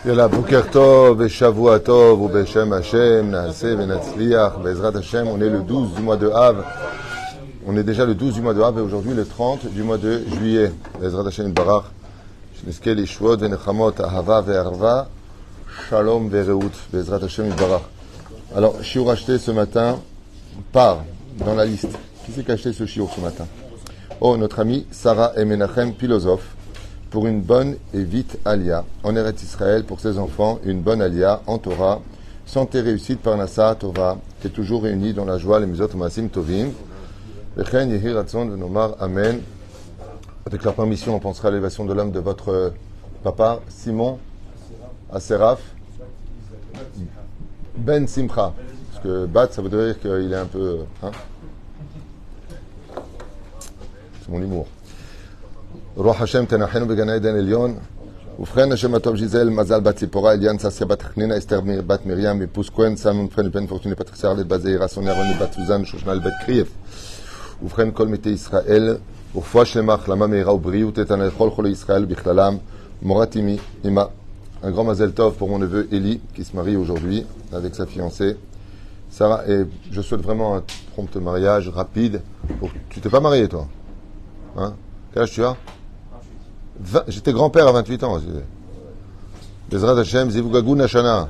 Yalla, Boker Tov, et Shavua Tov, ou Beshem Hashem, Naaseh, Venatzliach, Bezrat Hashem. On est le 12 du mois de Av. On est déjà le 12 du mois de Av et aujourd'hui le 30 du mois de juillet. Bezrat Hashem Barach. Shneske Lishvot, Venechamot, Ahava, Ve'arva, Shalom, Ve'reut. Bezrat Hashem Barach. Alors, shiur acheté ce matin part dans la liste. Qui c'est qui a acheté ce shiur ce matin? Oh, notre ami Sarah et Menachem, philosophe. Pour une bonne et vite alia en Eretz Israël pour ses enfants, une bonne alia en Torah, santé réussite par Nasa Tova, qui est toujours réunie dans la joie, les misot masim tovim. Vechen yehi ratzon venomar amen. Avec leur permission, on pensera à l'élévation de l'âme de votre papa Simon Aseraf Ben Simcha, parce que Bat, ça veut dire qu'il est un peu, hein? C'est mon humour. רוח השם תנחנו בגן עדן עליון ובכן השם הטוב ז'יזל מזל בת ציפורה אליאן ססיה בת חנינה אסתר בת מרים מפוס כהן סלמון פרן בן פורטוני בת חסרלת בת זעירה סוניה רוני בת סוזן שושנה לבית קריאף ובכן כל מתי ישראל ורפואה שלמה החלמה מהירה ובריאות איתנה לכל חולי ישראל בכללם מורת אמי אמא un grand mazel tov pour mon neveu Eli qui se marie aujourd'hui avec sa fiancée Sarah et je souhaite vraiment un prompt mariage rapide pour... Tu t'es pas marié toi hein? Quel âge tu as? J'étais grand-père à 28 ans. Bezrat Hashem, Zivugagou Nashana.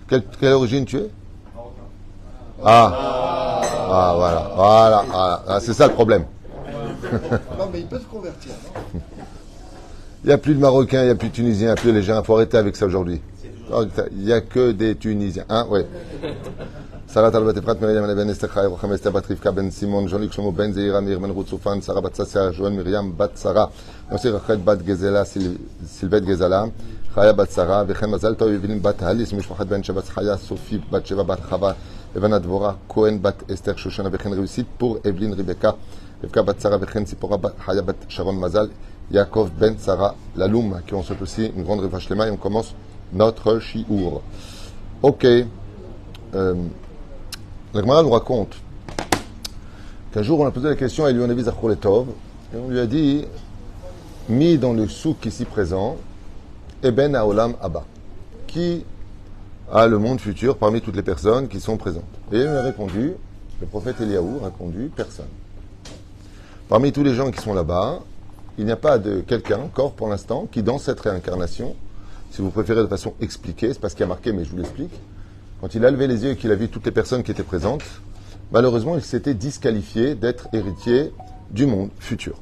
Quelle origine tu es? Voilà. Ah, c'est ça le problème. Non, mais ils peuvent convertir. Il n'y a plus de Marocains, il n'y a plus de Tunisiens, il n'y a plus de gens. Il faut arrêter avec ça aujourd'hui. Il n'y a que des Tunisiens. Hein? Ouais. Sarah Talbat Efrat, Myriam Ben Esther Chaï, Rochem Esther Bat Rivka Ben Simon, Jean-Luc Shlomo Ben Zeira, Mir Ben Ruth Soufan, Sarah Bat Sassia, Joël Myriam Bat Sarah, Nossi Rachet Bat Gezela, Sylvette Gezala, Chaya Bat Sarah, Vechen Mazal Tov Evelyn Bat Halis, Mishpachat Ben Shabbat Chaya, Sophie Bat Sheva Bat Chava, Evan Dvora, Cohen Bat Esther Shoshana, Vechen réussite pour Evelyn Rebecca, Rivka Bat Sarah, Vechen Sipora Bat Chaya Bat Sharon Mazal, Yaakov Ben Sarah Laloum, qui ont souhaite aussi une grande revache lema et on commence notre shiur. Ok. La Gemara nous raconte qu'un jour on a posé la question à Elion Nevi Zachor Letov et on lui a dit mis dans le souk ici présent Eben Haolam Abba qui a le monde futur parmi toutes les personnes qui sont présentes. Et il a répondu, le prophète Eliaou a répondu personne. Parmi tous les gens qui sont là-bas, il n'y a pas de quelqu'un encore pour l'instant qui dans cette réincarnation, si vous préférez de façon expliquée, c'est pas ce qui a marqué mais je vous l'explique. Quand il a levé les yeux et qu'il a vu toutes les personnes qui étaient présentes, malheureusement, il s'était disqualifié d'être héritier du monde futur.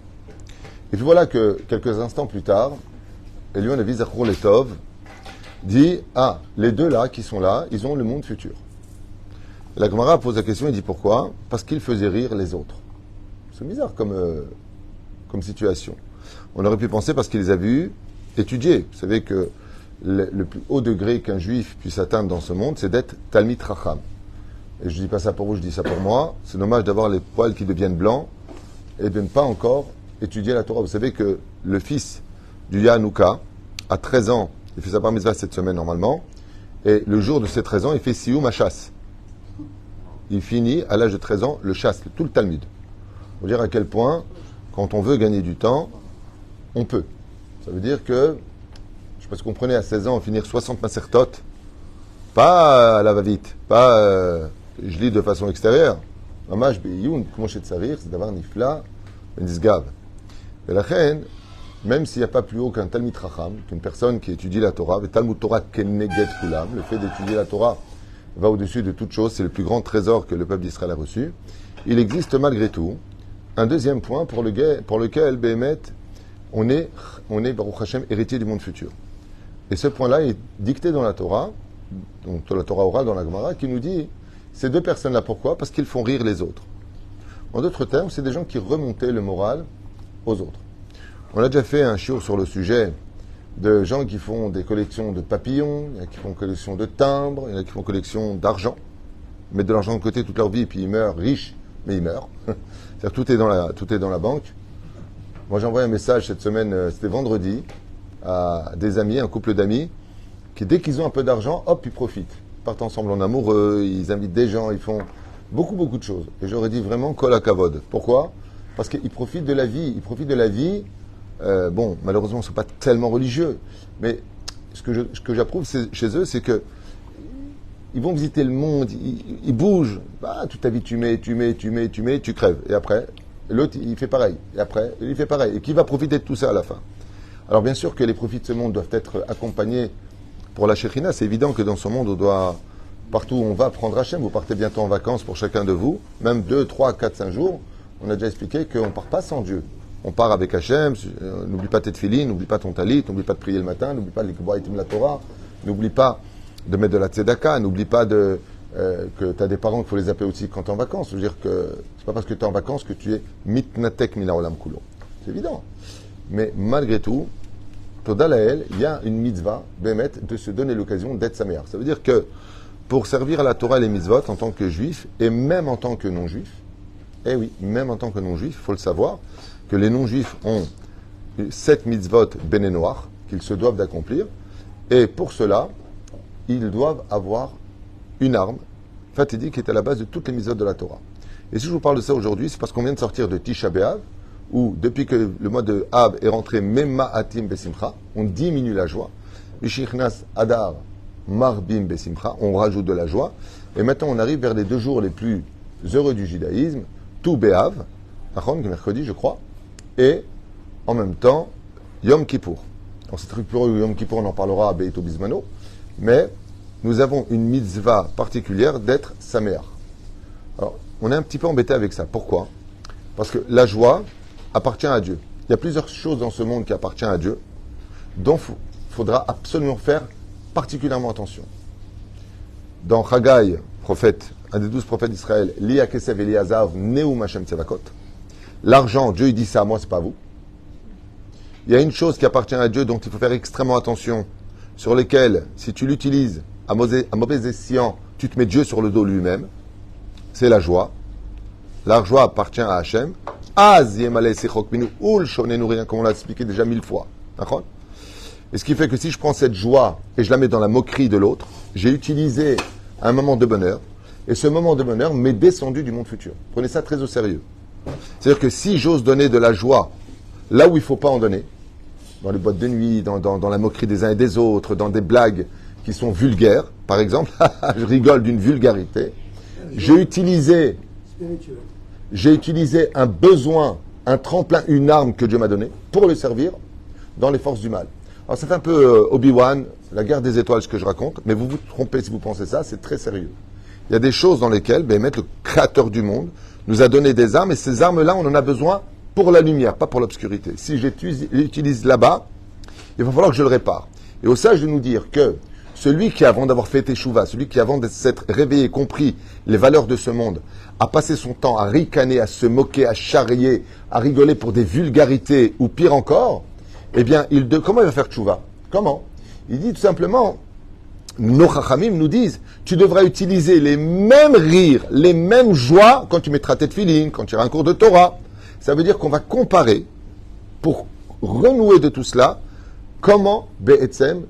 Et puis voilà que, quelques instants plus tard, Elion Nevi Zachor Letov dit « Ah, les deux là, qui sont là, ils ont le monde futur. » Et la Gemara pose la question et dit « Pourquoi ?» Parce qu'ils faisaient rire les autres. C'est bizarre comme situation. On aurait pu penser parce qu'il les a vus étudier. Vous savez que le plus haut degré qu'un juif puisse atteindre dans ce monde, c'est d'être Talmid Racham. Et je ne dis pas ça pour vous, je dis ça pour moi. C'est dommage d'avoir les poils qui deviennent blancs et de ne pas encore étudier la Torah. Vous savez que le fils du Yanouka, à 13 ans, il fait sa bar mitzvah cette semaine normalement, et le jour de ses 13 ans, il fait Sioum HaShas. Il finit à l'âge de 13 ans le chasse, tout le Talmud. Pour dire à quel point, quand on veut gagner du temps, on peut. Ça veut dire que je sais pas si vous comprenez, à 16 ans, finir 60 masertot, pas à la va-vite, pas je lis de façon extérieure. Mamash be'iyun, comment chez Tsarir, c'est d'avoir nifla, benizgav. Et la reine, même s'il n'y a pas plus haut qu'un Talmid Racham, qu'une personne qui étudie la Torah, le Talmud Torah keneged kulam, le fait d'étudier la Torah va au-dessus de toute chose, c'est le plus grand trésor que le peuple d'Israël a reçu. Il existe malgré tout un deuxième point pour lequel, Béhémet, on est, Baruch Hashem, héritier du monde futur. Et ce point-là est dicté dans la Torah, donc la Torah orale dans la Gemara, qui nous dit, ces deux personnes-là, pourquoi? Parce qu'ils font rire les autres. En d'autres termes, c'est des gens qui remontaient le moral aux autres. On a déjà fait un shiur sur le sujet de gens qui font des collections de papillons, il y en a qui font collection de timbres, il y en a qui font collection d'argent, ils mettent de l'argent de côté toute leur vie, puis ils meurent riches, mais ils meurent. C'est-à-dire tout est dans la banque. Moi j'ai envoyé un message cette semaine, c'était vendredi, à des amis, un couple d'amis, qui dès qu'ils ont un peu d'argent, hop, ils profitent. Ils partent ensemble en amoureux, ils invitent des gens, ils font beaucoup de choses. Et j'aurais dit vraiment kol hakavod. Pourquoi? Parce qu'ils profitent de la vie. Ils profitent de la vie bon, malheureusement, ne sont pas tellement religieux. Mais ce que j'approuve chez eux, c'est que ils vont visiter le monde, ils bougent. Bah, toute ta vie, tu mets, tu crèves. Et après, l'autre, il fait pareil. Et après, il fait pareil. Et qui va profiter de tout ça à la fin? Alors, bien sûr que les profits de ce monde doivent être accompagnés pour la Shekhinah. C'est évident que dans ce monde, on doit, partout où on va, prendre Hachem. Vous partez bientôt en vacances pour chacun de vous, même 2, 3, 4, 5 jours. On a déjà expliqué qu'on ne part pas sans Dieu. On part avec Hachem. N'oublie pas tes tefilines, n'oublie pas ton talit, n'oublie pas de prier le matin, n'oublie pas de l'écoboïtim la Torah, n'oublie pas de mettre de la tzedaka, n'oublie pas que tu as des parents qu'il faut les appeler aussi quand tu es en vacances. Je veux dire que c'est pas parce que tu es en vacances que tu es mitnatek mina olam kulo. C'est évident. Mais malgré tout, Toda Lael, il y a une mitzvah, Bémet, de se donner l'occasion d'être sa mère. Ça veut dire que pour servir à la Torah et les mitzvot en tant que juif, et même en tant que non-juif, eh oui, même en tant que non-juif, il faut le savoir, que les non-juifs ont 7 mitzvot bénénoirs qu'ils se doivent d'accomplir, et pour cela, ils doivent avoir une arme fatidique qui est à la base de toutes les mitzvot de la Torah. Et si je vous parle de ça aujourd'hui, c'est parce qu'on vient de sortir de Tisha B'Av, où depuis que le mois de Av est rentré, Memma Atim Besimcha, on diminue la joie. Mishichnas Adar Marbim Besimcha, on rajoute de la joie. Et maintenant, on arrive vers les 2 jours les plus heureux du judaïsme, tout B'Av, mercredi, je crois, et en même temps, Yom Kippour. Alors, c'est très plus heureux, Yom Kippour, on en parlera à Beito Bismano, mais nous avons une mitzvah particulière d'être sa mère. Alors, on est un petit peu embêté avec ça. Pourquoi? Parce que la joie appartient à Dieu. Il y a plusieurs choses dans ce monde qui appartiennent à Dieu, dont il faudra absolument faire particulièrement attention. Dans Haggai, prophète, un des 12 prophètes d'Israël, Lia Kesev Eliazav, Neum Hashem Tzevakot. L'argent, Dieu il dit ça à moi, c'est pas à vous. Il y a une chose qui appartient à Dieu dont il faut faire extrêmement attention, sur lesquelles, si tu l'utilises à mauvais escient, tu te mets Dieu sur le dos lui-même, c'est la joie. La joie appartient à Hachem. Comme on l'a expliqué déjà 1000 fois. Et ce qui fait que si je prends cette joie et je la mets dans la moquerie de l'autre, j'ai utilisé un moment de bonheur, et ce moment de bonheur m'est descendu du monde futur. Prenez ça très au sérieux. C'est-à-dire que si j'ose donner de la joie là où il ne faut pas en donner, dans les boîtes de nuit, dans la moquerie des uns et des autres, dans des blagues qui sont vulgaires, par exemple, je rigole d'une vulgarité, j'ai utilisé un besoin, un tremplin, une arme que Dieu m'a donnée pour le servir dans les forces du mal. Alors c'est un peu Obi-Wan, la guerre des étoiles, ce que je raconte, mais vous vous trompez si vous pensez ça, c'est très sérieux. Il y a des choses dans lesquelles, le créateur du monde, nous a donné des armes, et ces armes-là, on en a besoin pour la lumière, pas pour l'obscurité. Si j'utilise là-bas, il va falloir que je le répare. Et au sage de nous dire que celui qui, avant d'avoir fait Teshuvah, celui qui, avant de s'être réveillé, compris les valeurs de ce monde, a passé son temps à ricaner, à se moquer, à charrier, à rigoler pour des vulgarités, ou pire encore, eh bien, comment il va faire Teshuvah? Comment? Il dit tout simplement, nos chachamim nous disent, tu devras utiliser les mêmes rires, les mêmes joies quand tu mettras tes tefilines, quand tu iras un cours de Torah. Ça veut dire qu'on va comparer, pour renouer de tout cela, comment, Be'etzem,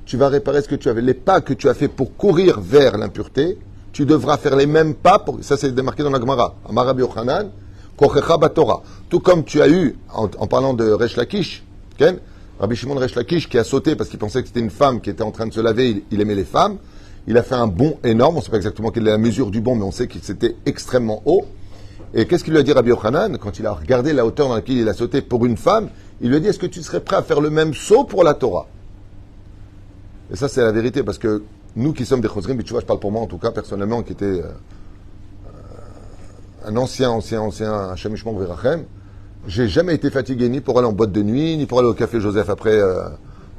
tu vas réparer ce que tu avais, les pas que tu as fait pour courir vers l'impureté, tu devras faire les mêmes pas, ça c'est démarqué dans la Gemara, Amar Rabbi Yochanan, Kochecha Batorah. Tout comme tu as eu, en parlant de Resh Lakish, okay, Rabbi Shimon Resh Lakish qui a sauté parce qu'il pensait que c'était une femme qui était en train de se laver, il aimait les femmes, il a fait un bond énorme, on ne sait pas exactement quelle est la mesure du bond, mais on sait que c'était extrêmement haut. Et qu'est-ce qu'il lui a dit Rabbi Yochanan quand il a regardé la hauteur dans laquelle il a sauté pour une femme? Il lui a dit, est-ce que tu serais prêt à faire le même saut pour la Torah? Et ça, c'est la vérité, parce que nous qui sommes des Chosrim, tu vois, je parle pour moi en tout cas, personnellement, qui était un ancien Hashem Yishmor V'Rachem, j'ai jamais été fatigué ni pour aller en boîte de nuit, ni pour aller au Café Joseph après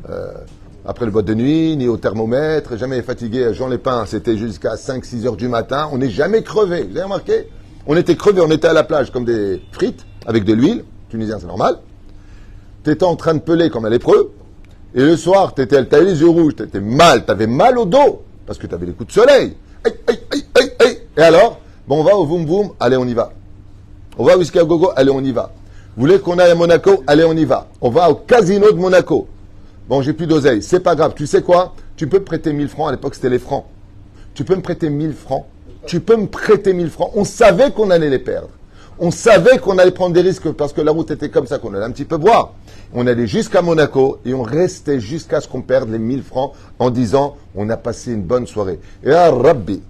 le boîte de nuit, ni au thermomètre, jamais fatigué. Jean Lépin, c'était jusqu'à 5-6 heures du matin, on n'est jamais crevé. Vous avez remarqué? On était crevés, on était à la plage comme des frites, avec de l'huile, tunisien c'est normal. Tu étais en train de peler comme un lépreux, et le soir, tu avais les yeux rouges, tu avais mal au dos, parce que tu avais les coups de soleil. Aïe, aïe, aïe, aïe, aïe. Et alors, bon, on va au Voum Voum, allez, on y va. On va au Whisky à Gogo, allez, on y va. Vous voulez qu'on aille à Monaco, allez, on y va. On va au casino de Monaco. Bon, j'ai plus d'oseille, c'est pas grave, tu sais quoi? Tu peux me prêter 1000 francs, à l'époque c'était les francs. Tu peux me prêter 1000 francs. Tu peux me prêter 1000 francs. On savait qu'on allait les perdre. On savait qu'on allait prendre des risques parce que la route était comme ça, qu'on allait un petit peu boire. On allait jusqu'à Monaco et on restait jusqu'à ce qu'on perde les 1000 francs en disant on a passé une bonne soirée. Et ah Rabbi,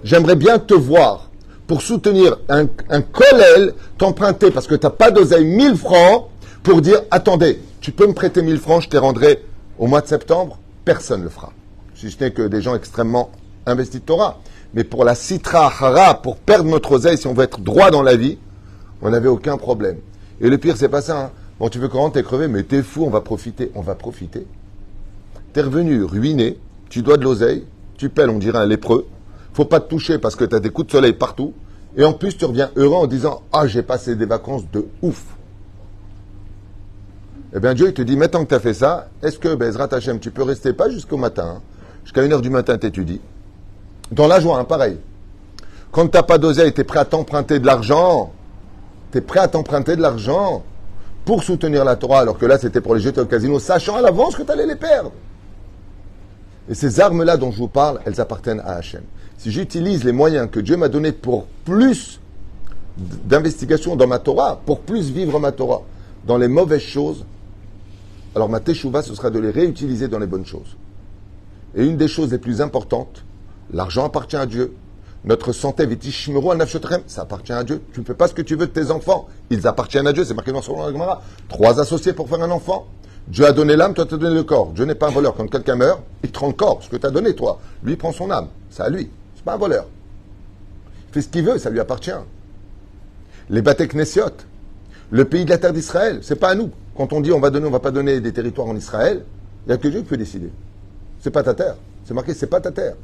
j'aimerais bien te voir pour soutenir un kollel, t'emprunter parce que tu n'as pas d'oseille 1000 francs pour dire attendez, tu peux me prêter 1000 francs, je te rendrai au mois de septembre. Personne ne le fera. Si ce n'est que des gens extrêmement investis de Torah. Mais pour la Sitra Hara, pour perdre notre oseille, si on veut être droit dans la vie, on n'avait aucun problème. Et le pire, c'est pas ça. Hein. Bon, tu veux comment t'es crevé, mais t'es fou, on va profiter. On va profiter. T'es revenu ruiné, tu dois de l'oseille, tu pèles, on dirait un lépreux. Faut pas te toucher parce que t'as des coups de soleil partout. Et en plus, tu reviens heureux en disant « Ah, j'ai passé des vacances de ouf ». Eh bien, Dieu, il te dit, maintenant que tu as fait ça, est-ce que, Bezrat Hashem, tu peux rester pas jusqu'au matin, hein, jusqu'à 1h du matin, t'étudies. Dans la joie, hein, pareil. Quand tu n'as pas d'oseille, tu es prêt à t'emprunter de l'argent. Tu es prêt à t'emprunter de l'argent pour soutenir la Torah, alors que là, c'était pour les jeter au casino, sachant à l'avance que tu allais les perdre. Et ces armes-là dont je vous parle, elles appartiennent à Hachem. Si j'utilise les moyens que Dieu m'a donnés pour plus d'investigation dans ma Torah, pour plus vivre ma Torah, dans les mauvaises choses, alors ma teshuva, ce sera de les réutiliser dans les bonnes choses. Et une des choses les plus importantes, l'argent appartient à Dieu. Notre santé, vitishmeru al nafshotrem, ça appartient à Dieu. Tu ne fais pas ce que tu veux de tes enfants. Ils appartiennent à Dieu. C'est marqué dans la Gemara. 3 associés pour faire un enfant. Dieu a donné l'âme, toi tu as donné le corps. Dieu n'est pas un voleur. Quand quelqu'un meurt, il te rend le corps, ce que tu as donné toi. Lui, il prend son âme. C'est à lui. C'est pas un voleur. Il fait ce qu'il veut, ça lui appartient. Les Batek Knessiot, le pays de la terre d'Israël, c'est pas à nous. Quand on dit on va donner, on va pas donner des territoires en Israël, il n'y a que Dieu qui peut décider. C'est pas ta terre. C'est marqué, c'est pas ta terre.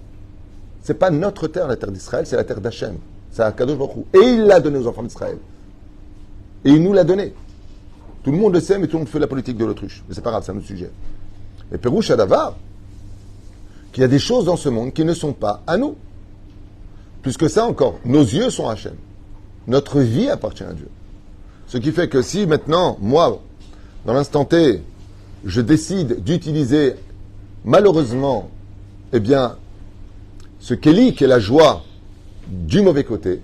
C'est pas notre terre, la terre d'Israël, c'est la terre d'Hachem. C'est à Kadosh Baruch Hu. Et il l'a donné aux enfants d'Israël. Et il nous l'a donné. Tout le monde le sait, mais tout le monde fait la politique de l'autruche. Mais c'est pas grave, c'est un autre sujet. Et Pérouche Adavar, qu'il y a des choses dans ce monde qui ne sont pas à nous. Plus que ça encore, nos yeux sont à Hachem. Notre vie appartient à Dieu. Ce qui fait que si maintenant, moi, dans l'instant T, je décide d'utiliser, malheureusement, eh bien, ce Kéli, qui est la joie du mauvais côté,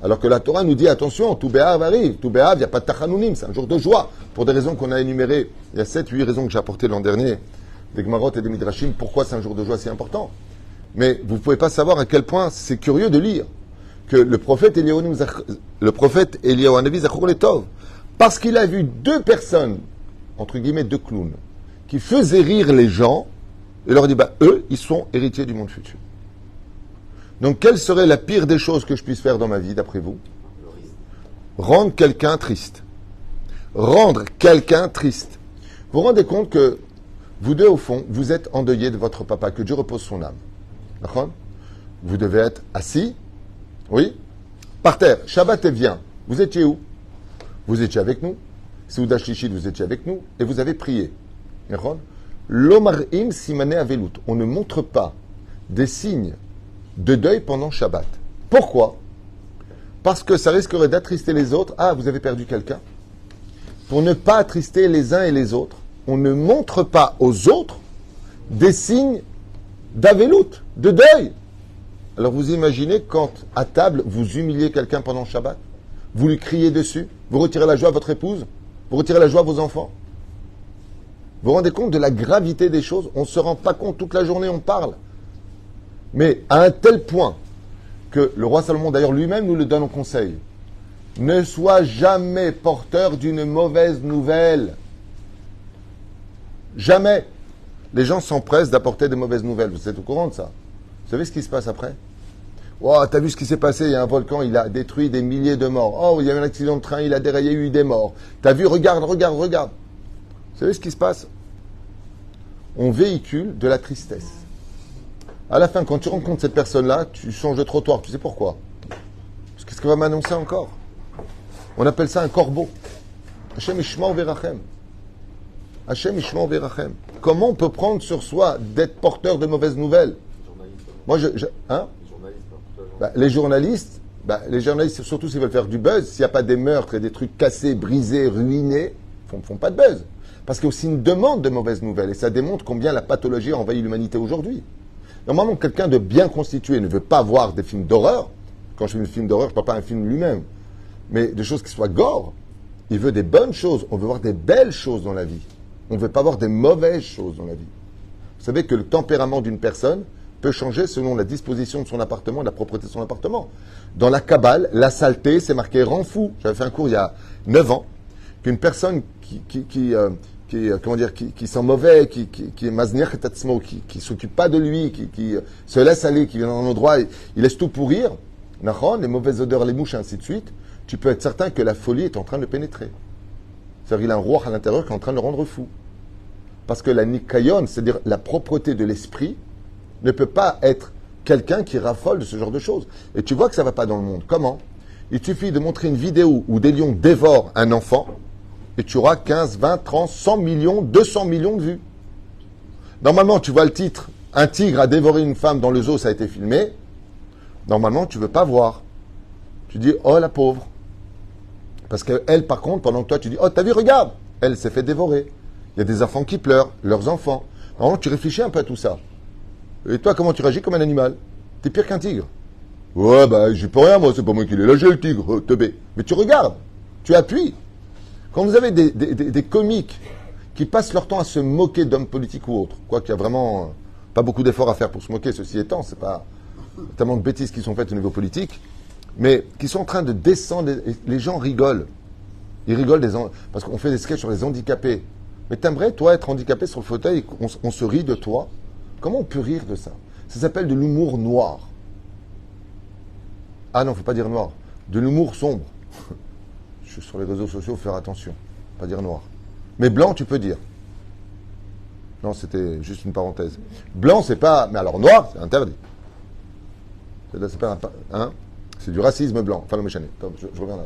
alors que la Torah nous dit, attention, tout Béhav arrive, tout Béhav, il n'y a pas de Tachanounim, c'est un jour de joie, pour des raisons qu'on a énumérées. Il y a 7-8 raisons que j'ai apportées l'an dernier, des Gmarot et des Midrashim, pourquoi c'est un jour de joie si important. Mais vous ne pouvez pas savoir à quel point c'est curieux de lire que le prophète Eliyahu Hanavi Zachor Letov, parce qu'il a vu 2 personnes, entre guillemets 2 clowns, qui faisaient rire les gens, et leur dit, eux, ils sont héritiers du monde futur. Donc, quelle serait la pire des choses que je puisse faire dans ma vie, d'après vous? Rendre quelqu'un triste. Rendre quelqu'un triste. Vous vous rendez compte que vous deux, au fond, vous êtes endeuillés de votre papa, que Dieu repose son âme. D'accord? Vous devez être assis, oui, par terre. Shabbat est bien. Vous étiez où? Vous étiez avec nous. Seudah Shlishit, vous étiez avec nous. Et vous avez prié. D'accord? L'omar'im simane avelut. On ne montre pas des signes de deuil pendant Shabbat. Pourquoi? Parce que ça risquerait d'attrister les autres. Ah, vous avez perdu quelqu'un. Pour ne pas attrister les uns et les autres, on ne montre pas aux autres des signes d'avelut, de deuil. Alors vous imaginez quand, à table, vous humiliez quelqu'un pendant Shabbat, vous lui criez dessus, vous retirez la joie à votre épouse, vous retirez la joie à vos enfants. Vous vous rendez compte de la gravité des choses? On ne se rend pas compte, toute la journée on parle. Mais à un tel point que le roi Salomon, d'ailleurs lui-même, nous le donne en conseil. Ne sois jamais porteur d'une mauvaise nouvelle. Jamais. Les gens s'empressent d'apporter des mauvaises nouvelles. Vous êtes au courant de ça? Vous savez ce qui se passe après? Oh, t'as vu ce qui s'est passé? Il y a un volcan, il a détruit des milliers de morts. Oh, il y a eu un accident de train, il a déraillé, il y a eu des morts. T'as vu? Regarde. Vous savez ce qui se passe? On véhicule de la tristesse. À la fin, quand tu rencontres cette personne-là, tu changes de trottoir. Tu sais pourquoi? Parce qu'est-ce qu'elle va m'annoncer encore? On appelle ça un corbeau. Hashem Ishma Verachem. Hashem Ishma Verachem. Comment on peut prendre sur soi d'être porteur de mauvaises nouvelles? Moi, hein? Les journalistes, surtout s'ils veulent faire du buzz, s'il n'y a pas des meurtres et des trucs cassés, brisés, ruinés, font pas de buzz. Parce qu'il y a aussi une demande de mauvaises nouvelles. Et ça démontre combien la pathologie a envahi l'humanité aujourd'hui. Normalement, quelqu'un de bien constitué ne veut pas voir des films d'horreur. Quand je fais un film d'horreur, je ne parle pas d'un film lui-même. Mais des choses qui soient gore. Il veut des bonnes choses. On veut voir des belles choses dans la vie. On ne veut pas voir des mauvaises choses dans la vie. Vous savez que le tempérament d'une personne peut changer selon la disposition de son appartement et la propreté de son appartement. Dans la Kabbale, la saleté, c'est marqué rend fou. J'avais fait un cours il y a 9 ans, qu'une personne qui sent mauvais, qui est maznir etatzmo, qui s'occupe pas de lui, qui se laisse aller, qui vient dans un endroit, il laisse tout pourrir, les mauvaises odeurs, les mouches, ainsi de suite, tu peux être certain que la folie est en train de le pénétrer. C'est-à-dire qu'il a un roi à l'intérieur qui est en train de le rendre fou. Parce que la nikayon, c'est-à-dire la propreté de l'esprit, ne peut pas être quelqu'un qui raffole de ce genre de choses. Et tu vois que ça ne va pas dans le monde. Comment? Il suffit de montrer une vidéo où des lions dévorent un enfant et tu auras 15, 20, 30, 100 millions, 200 millions de vues. Normalement, tu vois le titre « Un tigre a dévoré une femme dans le zoo, ça a été filmé ». Normalement, tu ne veux pas voir. Tu dis « Oh, la pauvre ». Parce qu'elle, par contre, pendant que toi, tu dis « Oh, t'as vu, regarde !» Elle s'est fait dévorer. Il y a des enfants qui pleurent, leurs enfants. Normalement, tu réfléchis un peu à tout ça. Et toi, comment tu réagis comme un animal? T'es pire qu'un tigre. Ouais, bah, j'y peux rien, moi, c'est pas moi qui l'ai lâché, le tigre, teubé. Mais tu regardes, tu appuies. Quand vous avez des comiques qui passent leur temps à se moquer d'hommes politiques ou autres, quoi qu'il y a vraiment pas beaucoup d'efforts à faire pour se moquer, ceci étant, c'est pas tellement de bêtises qui sont faites au niveau politique, mais qui sont en train de descendre, les gens rigolent. Ils rigolent parce qu'on fait des sketchs sur les handicapés. Mais t'aimerais, toi, être handicapé sur le fauteuil et on se rit de toi? Comment on peut rire de ça? Ça s'appelle de l'humour noir. Ah non, faut pas dire noir. De l'humour sombre. Je suis sur les réseaux sociaux, faut faire attention. Pas dire noir. Mais blanc, tu peux dire. Non, c'était juste une parenthèse. Blanc, c'est pas... Mais alors noir, c'est interdit. C'est pas hein? C'est du racisme blanc. Enfin, le méchané. Je reviens là.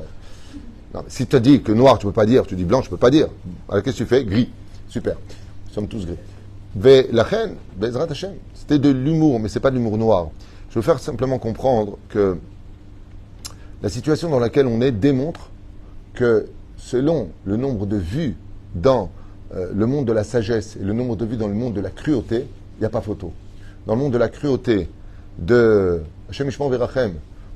Non, mais si tu as dit que noir, tu peux pas dire, tu dis blanc, je peux pas dire. Alors qu'est-ce que tu fais? Gris. Super. Nous sommes tous gris. La reine, Bezrat Hashem, c'était de l'humour, mais c'est pas de l'humour noir. Je veux faire simplement comprendre que la situation dans laquelle on est démontre que selon le nombre de vues dans le monde de la sagesse et le nombre de vues dans le monde de la cruauté, il n'y a pas photo. Dans le monde de la cruauté de Hashem Ishmael Verachem,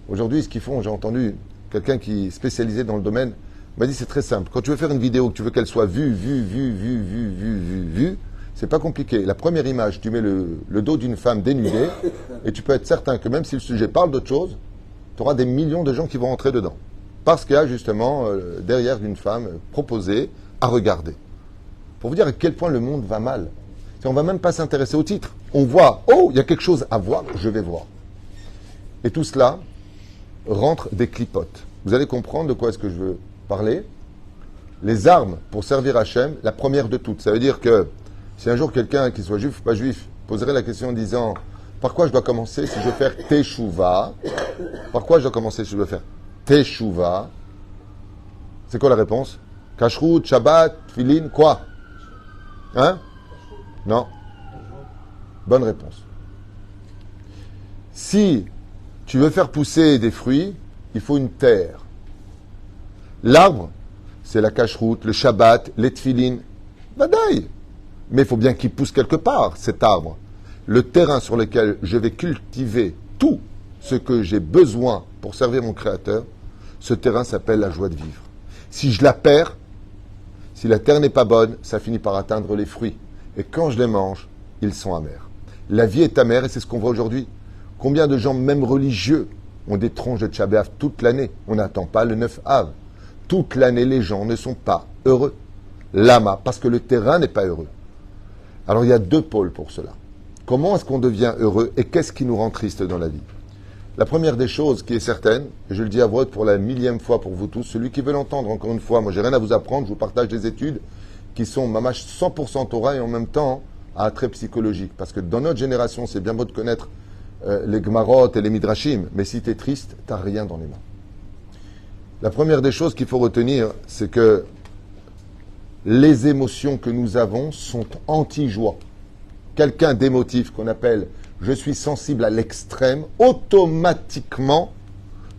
aujourd'hui, ce qu'ils font, j'ai entendu quelqu'un qui est spécialisé dans le domaine, m'a dit c'est très simple. Quand tu veux faire une vidéo, que tu veux qu'elle soit vue, c'est pas compliqué. La première image, tu mets le dos d'une femme dénudée et tu peux être certain que même si le sujet parle d'autre chose, tu auras des millions de gens qui vont entrer dedans. Parce qu'il y a justement derrière une femme proposée à regarder. Pour vous dire à quel point le monde va mal. On ne va même pas s'intéresser au titre. On voit, oh, il y a quelque chose à voir, je vais voir. Et tout cela rentre des clipotes. Vous allez comprendre de quoi est-ce que je veux parler. Les armes pour servir Hachem, la première de toutes. Ça veut dire que si un jour quelqu'un, qui soit juif ou pas juif, poserait la question en disant « Par quoi je dois commencer si je veux faire Teshuvah ?» Par quoi je dois commencer si je veux faire Teshuvah? C'est quoi la réponse? Kashrut, Shabbat, Tfilin, quoi? Hein? Non. Bonne réponse. Si tu veux faire pousser des fruits, il faut une terre. L'arbre, c'est la Kashrut, le Shabbat, les Tfilin. Badaï. Mais il faut bien qu'il pousse quelque part, cet arbre. Le terrain sur lequel je vais cultiver tout ce que j'ai besoin pour servir mon Créateur, ce terrain s'appelle la joie de vivre. Si je la perds, si la terre n'est pas bonne, ça finit par atteindre les fruits. Et quand je les mange, ils sont amers. La vie est amère et c'est ce qu'on voit aujourd'hui. Combien de gens, même religieux, ont des tronches de Tchabéaf toute l'année? On n'attend pas le 9 Av. Toute l'année, les gens ne sont pas heureux. Lama, parce que le terrain n'est pas heureux. Alors il y a deux pôles pour cela. Comment est-ce qu'on devient heureux et qu'est-ce qui nous rend triste dans la vie? La première des choses qui est certaine, et je le dis à voix pour la 1000e fois pour vous tous, celui qui veut l'entendre, encore une fois, moi j'ai rien à vous apprendre, je vous partage des études qui sont mamash 100% Torah et en même temps à attrait psychologique. Parce que dans notre génération, c'est bien beau de connaître les Gmarot et les Midrashim, mais si tu es triste, tu n'as rien dans les mains. La première des choses qu'il faut retenir, c'est que les émotions que nous avons sont anti-joie. Quelqu'un d'émotif qu'on appelle « je suis sensible à l'extrême », automatiquement,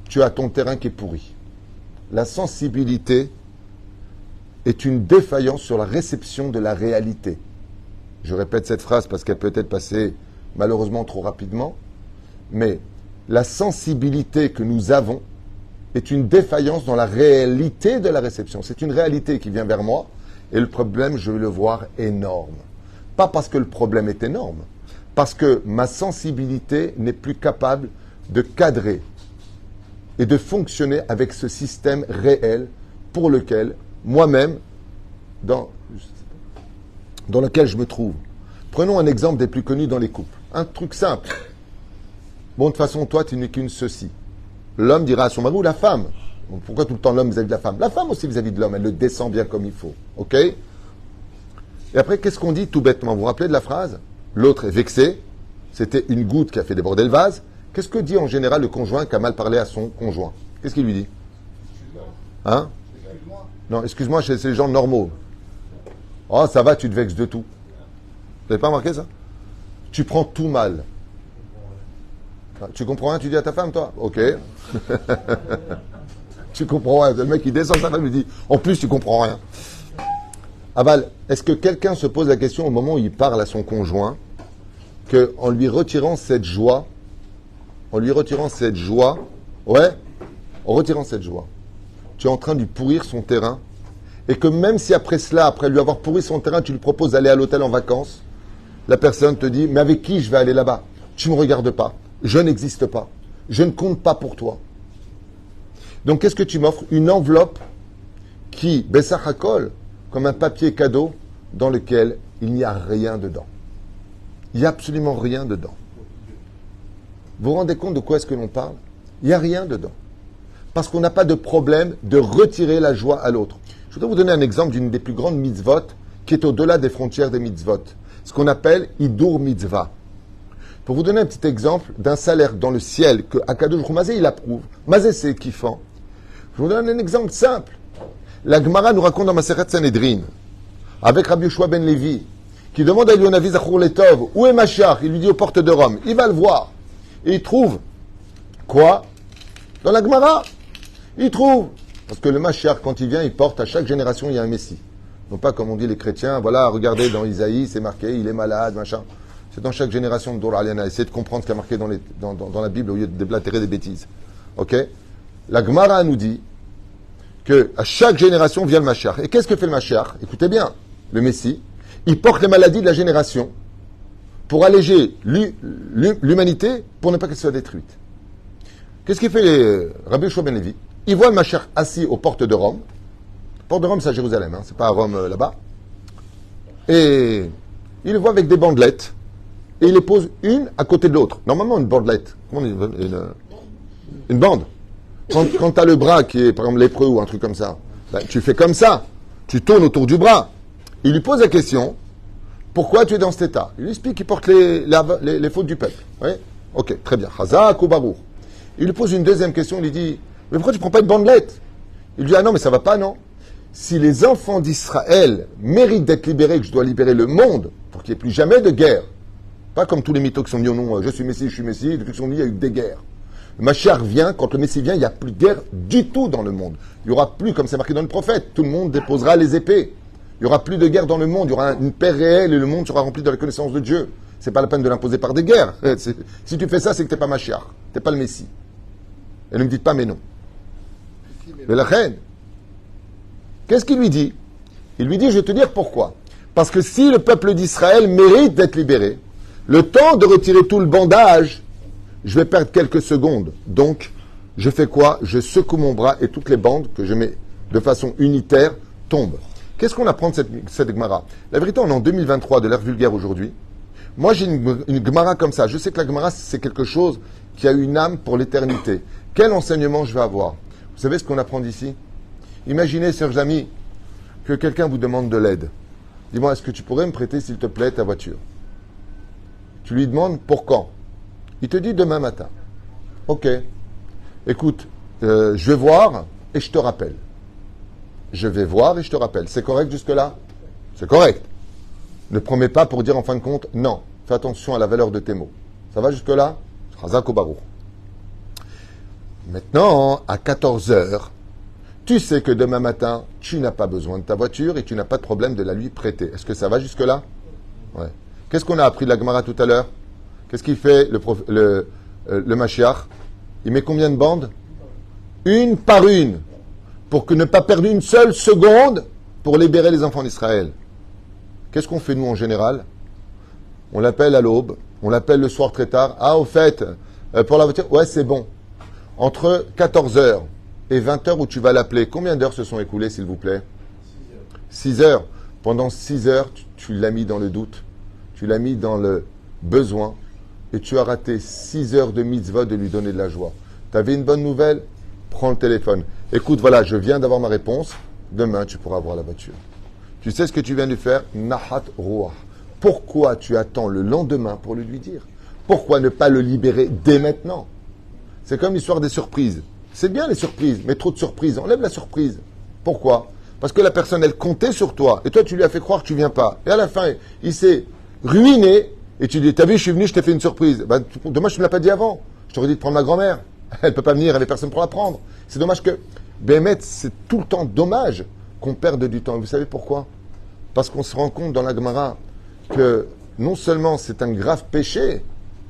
tu as ton terrain qui est pourri. La sensibilité est une défaillance sur la réception de la réalité. Je répète cette phrase parce qu'elle peut être passée malheureusement trop rapidement, mais la sensibilité que nous avons est une défaillance dans la réalité de la réception. C'est une réalité qui vient vers moi et le problème, je vais le voir énorme. Pas parce que le problème est énorme, parce que ma sensibilité n'est plus capable de cadrer et de fonctionner avec ce système réel pour lequel moi-même, dans lequel je me trouve. Prenons un exemple des plus connus dans les couples. Un truc simple. Bon, de toute façon, toi, tu n'es qu'une ceci. L'homme dira à son mari ou la femme. Bon, pourquoi tout le temps l'homme vis-à-vis de la femme? La femme aussi vis-à-vis de l'homme, elle le descend bien comme il faut. Ok? Et après, qu'est-ce qu'on dit tout bêtement? Vous vous rappelez de la phrase? L'autre est vexé. C'était une goutte qui a fait déborder le vase. Qu'est-ce que dit en général le conjoint qui a mal parlé à son conjoint? Qu'est-ce qu'il lui dit? Hein? Non, excuse-moi, c'est les gens normaux. Oh, ça va, tu te vexes de tout. Vous n'avez pas remarqué ça? Tu prends tout mal. Tu comprends rien, tu dis à ta femme, toi? Ok. Tu comprends rien. Le mec, il descend sa femme, il lui dit, en plus, tu comprends rien. Aval, est-ce que quelqu'un se pose la question au moment où il parle à son conjoint, qu'en lui retirant cette joie, ouais, en retirant cette joie, tu es en train de lui pourrir son terrain, et que même si après cela, après lui avoir pourri son terrain, tu lui proposes d'aller à l'hôtel en vacances, la personne te dit, mais avec qui je vais aller là-bas? Tu ne me regardes pas. Je n'existe pas. Je ne compte pas pour toi. Donc, qu'est-ce que tu m'offres? Une enveloppe qui, Bessachakol, comme un papier cadeau dans lequel il n'y a rien dedans. Il n'y a absolument rien dedans. Vous vous rendez compte de quoi est-ce que l'on parle? Il n'y a rien dedans. Parce qu'on n'a pas de problème de retirer la joie à l'autre. Je voudrais vous donner un exemple d'une des plus grandes mitzvot qui est au-delà des frontières des mitzvot. Ce qu'on appelle Hidur Mitzvah. Pour vous donner un petit exemple d'un salaire dans le ciel que Akadosh Mazé il approuve. Mazé c'est kiffant. Je vous donne un exemple simple. La Gemara nous raconte dans Masechet Sanhedrin, avec Rabbi Yoshua ben Levi, qui demande à Elionavi Zachor Letov, où est Mashiach? Il lui dit aux portes de Rome. Il va le voir. Et il trouve quoi? Dans la Gemara. Il trouve. Parce que le Mashiach, quand il vient, il porte à chaque génération, il y a un Messie. Non pas comme on dit les chrétiens, voilà, regardez dans Isaïe, c'est marqué, il est malade, machin. C'est dans chaque génération de Dor Aliana. Essayez de comprendre ce qui est marqué dans la Bible au lieu de déblatérer des bêtises. Ok? La Gemara nous dit que à chaque génération vient le Mashiach. Et qu'est-ce que fait le Mashiach? Écoutez bien, le Messie, il porte les maladies de la génération pour alléger l'humanité pour ne pas qu'elle soit détruite. Qu'est-ce qu'il fait Rabbi Yoshua ben Levi? Il voit le Mashiach assis aux portes de Rome. Porte de Rome, c'est à Jérusalem, hein, c'est pas à Rome là-bas. Et il le voit avec des bandelettes. Et il les pose une à côté de l'autre. Normalement, une bandelette. Comment on dit une bande. Quand tu as le bras qui est, par exemple, lépreux ou un truc comme ça, ben, tu fais comme ça. Tu tournes autour du bras. Il lui pose la question, pourquoi tu es dans cet état? Il lui explique qu'il porte les fautes du peuple. Oui? Ok, très bien. Chazak ou Baruch. Il lui pose une deuxième question, il lui dit, mais pourquoi tu ne prends pas une bandelette? Il lui dit, ah non, mais ça va pas, non? Si les enfants d'Israël méritent d'être libérés, que je dois libérer le monde pour qu'il n'y ait plus jamais de guerre, pas comme tous les mythos qui sont dit, oh non, je suis Messie, depuis qu'ils sont dit, il y a eu des guerres. Le Mashiach vient, quand le Messie vient, il n'y a plus de guerre du tout dans le monde. Il n'y aura plus, comme c'est marqué dans le prophète, tout le monde déposera les épées. Il n'y aura plus de guerre dans le monde, il y aura une paix réelle et le monde sera rempli de la connaissance de Dieu. C'est pas la peine de l'imposer par des guerres. Si tu fais ça, c'est que tu n'es pas Mashiach, tu n'es pas le Messie. Et ne me dites pas mais non. Mais la reine, qu'est-ce qu'il lui dit? Il lui dit, je vais te dire pourquoi. Parce que si le peuple d'Israël mérite d'être libéré, le temps de retirer tout le bandage, je vais perdre quelques secondes. Donc, je fais quoi? Je secoue mon bras et toutes les bandes que je mets de façon unitaire tombent. Qu'est-ce qu'on apprend de cette Gemara? La vérité, on est en 2023, de l'ère vulgaire aujourd'hui. Moi, j'ai une Gemara comme ça. Je sais que la Gemara, c'est quelque chose qui a une âme pour l'éternité. Quel enseignement je vais avoir? Vous savez ce qu'on apprend d'ici? Imaginez, chers amis, que quelqu'un vous demande de l'aide. Dis-moi, est-ce que tu pourrais me prêter, s'il te plaît, ta voiture? Tu lui demandes pour quand? Il te dit demain matin. Ok. Écoute, je vais voir et je te rappelle. Je vais voir et je te rappelle. C'est correct jusque-là? C'est correct. Ne promets pas pour dire en fin de compte, non. Fais attention à la valeur de tes mots. Ça va jusque-là? Chazak ou Baruch. Maintenant, à 14 heures, tu sais que demain matin, tu n'as pas besoin de ta voiture et tu n'as pas de problème de la lui prêter. Est-ce que ça va jusque-là? Ouais. Qu'est-ce qu'on a appris de la Gemara tout à l'heure? Qu'est-ce qu'il fait le Mashiach, il met combien de bandes? Une par une, pour que ne pas perdre une seule seconde pour libérer les enfants d'Israël. Qu'est-ce qu'on fait nous en général? On l'appelle à l'aube, on l'appelle le soir très tard. Ah, au fait, pour la voiture, ouais, c'est bon. Entre 14h et 20h où tu vas l'appeler, combien d'heures se sont écoulées, s'il vous plaît? 6 heures. Pendant 6 heures, tu l'as mis dans le doute, tu l'as mis dans le besoin, et tu as raté 6 heures de mitzvah de lui donner de la joie. Tu avais une bonne nouvelle? Prends le téléphone. Écoute, voilà, je viens d'avoir ma réponse. Demain, tu pourras avoir la voiture. Tu sais ce que tu viens de faire? Nahat Ruach. Pourquoi tu attends le lendemain pour le lui dire? Pourquoi ne pas le libérer dès maintenant? C'est comme l'histoire des surprises. C'est bien les surprises, mais trop de surprises. Enlève la surprise. Pourquoi? Parce que la personne, elle comptait sur toi. Et toi, tu lui as fait croire que tu viens pas. Et à la fin, il s'est ruiné. Et tu dis, t'as vu, je suis venu, je t'ai fait une surprise. Ben, dommage, tu ne me l'as pas dit avant. Je t'aurais dit de prendre ma grand-mère. Elle ne peut pas venir, elle n'avait personne pour la prendre. C'est dommage que... Béhémet, c'est tout le temps dommage qu'on perde du temps. Et vous savez pourquoi? Parce qu'on se rend compte dans la Gemara que non seulement c'est un grave péché,